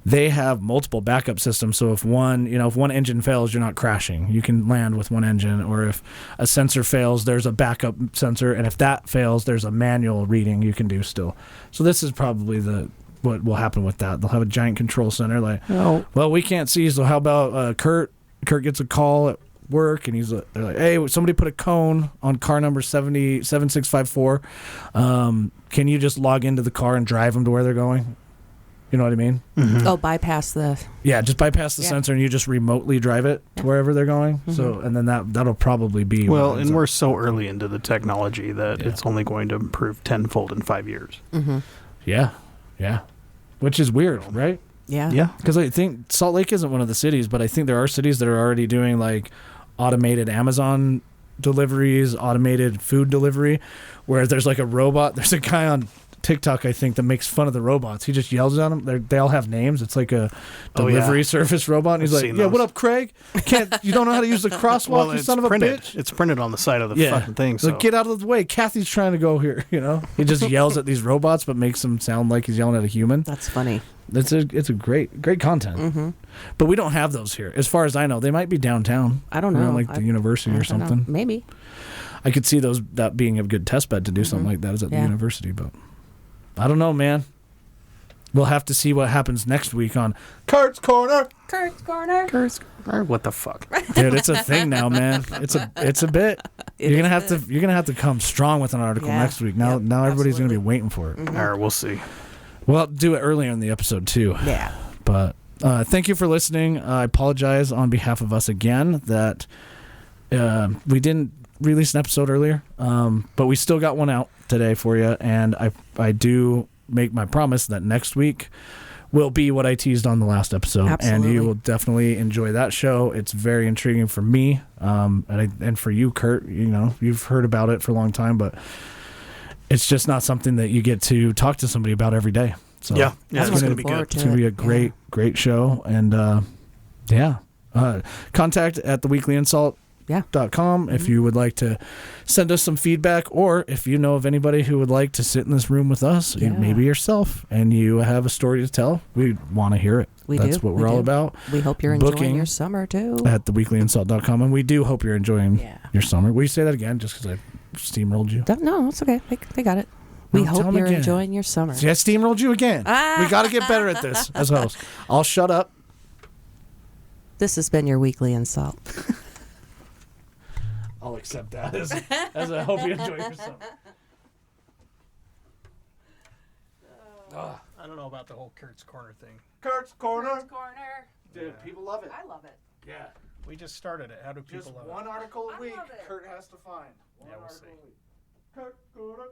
they have multiple backup systems. So if one engine fails, you're not crashing. You can land with one engine. Or if a sensor fails, there's a backup sensor, and if that fails, there's a manual reading you can do still. So this is probably what will happen with that. They'll have a giant control center. Like, well, we can't see. So how about Curt? Curt gets a call at work, and they're like, hey, somebody put a cone on car number 7654. Can you just log into the car and drive them to where they're going? You know what I mean? Mm-hmm. Oh, bypass the. Yeah, just bypass the Yeah. sensor and you just remotely drive it to wherever they're going. So, and then that'll probably be Well, what ends and up- we're so early into the technology that Yeah. it's only going to improve tenfold in 5 years. Mm-hmm. yeah, which is weird, right? Yeah. Yeah. Because I think Salt Lake isn't one of the cities, but I think there are cities that are already doing like automated Amazon deliveries, automated food delivery, where there's like a robot. There's a guy on TikTok, I think, that makes fun of the robots. He just yells at them. They all have names. It's like a delivery service robot. And he's I've like, seen "Yeah, those. what up, Craig? You don't know how to use the crosswalk, Well, you it's son of a printed. bitch." It's printed on the side of the Yeah. fucking thing. So So get out of the way. Kathy's trying to go here. He just yells at these robots, but makes them sound like he's yelling at a human. That's funny. It's a great content. Mm-hmm. But we don't have those here, as far as I know. They might be downtown. I don't know. Around like the university I or don't know. something. Maybe. I could see that being a good test bed to do something like that is at the Yeah. university, but I don't know, man. We'll have to see what happens next week on Curt's Corner. Kurt's Corner. what the fuck? Dude, it's a thing now, man. It's a bit. You're gonna have to come strong with an article Yeah. next week. Now Yep, everybody's gonna be absolutely. waiting for it. All right, we'll see. We'll do it earlier in the episode too. Yeah. But thank you for listening. I apologize on behalf of us again that we didn't release an episode earlier, but we still got one out today for you, and I do make my promise that next week will be what I teased on the last episode. Absolutely. And you will definitely enjoy that show. It's very intriguing for me, and for you, Curt. You've heard about it for a long time, but it's just not something that you get to talk to somebody about every day. So Yeah, I'm it's going to looking be forward good. to it's going to be a it. great show. And contact at theweeklyInsult.com Yeah. if you would like to send us some feedback, or if you know of anybody who would like to sit in this room with us, Yeah. maybe yourself, and you have a story to tell. We want to hear it. That's what we're all about We hope you're Booking enjoying your summer too. at theweeklyInsult.com, and we do hope you're enjoying Yeah. your summer. Will you say that again just because I steamrolled you? No, it's okay. They got it. We No, tell hope 'em you're again. enjoying your summer. See, I steamrolled you again. Ah. We got to get better at this as hosts. I'll shut up. This has been your weekly insult. I'll accept that as I hope you enjoy your summer. I don't know about the whole Kurt's Corner thing. Kurt's Corner. Corner. Dude, people love it. I love it. Yeah. We just started it. How do people Just love one article a I week love it. Kurt has to find. Yeah, we'll see. Kurt Corner.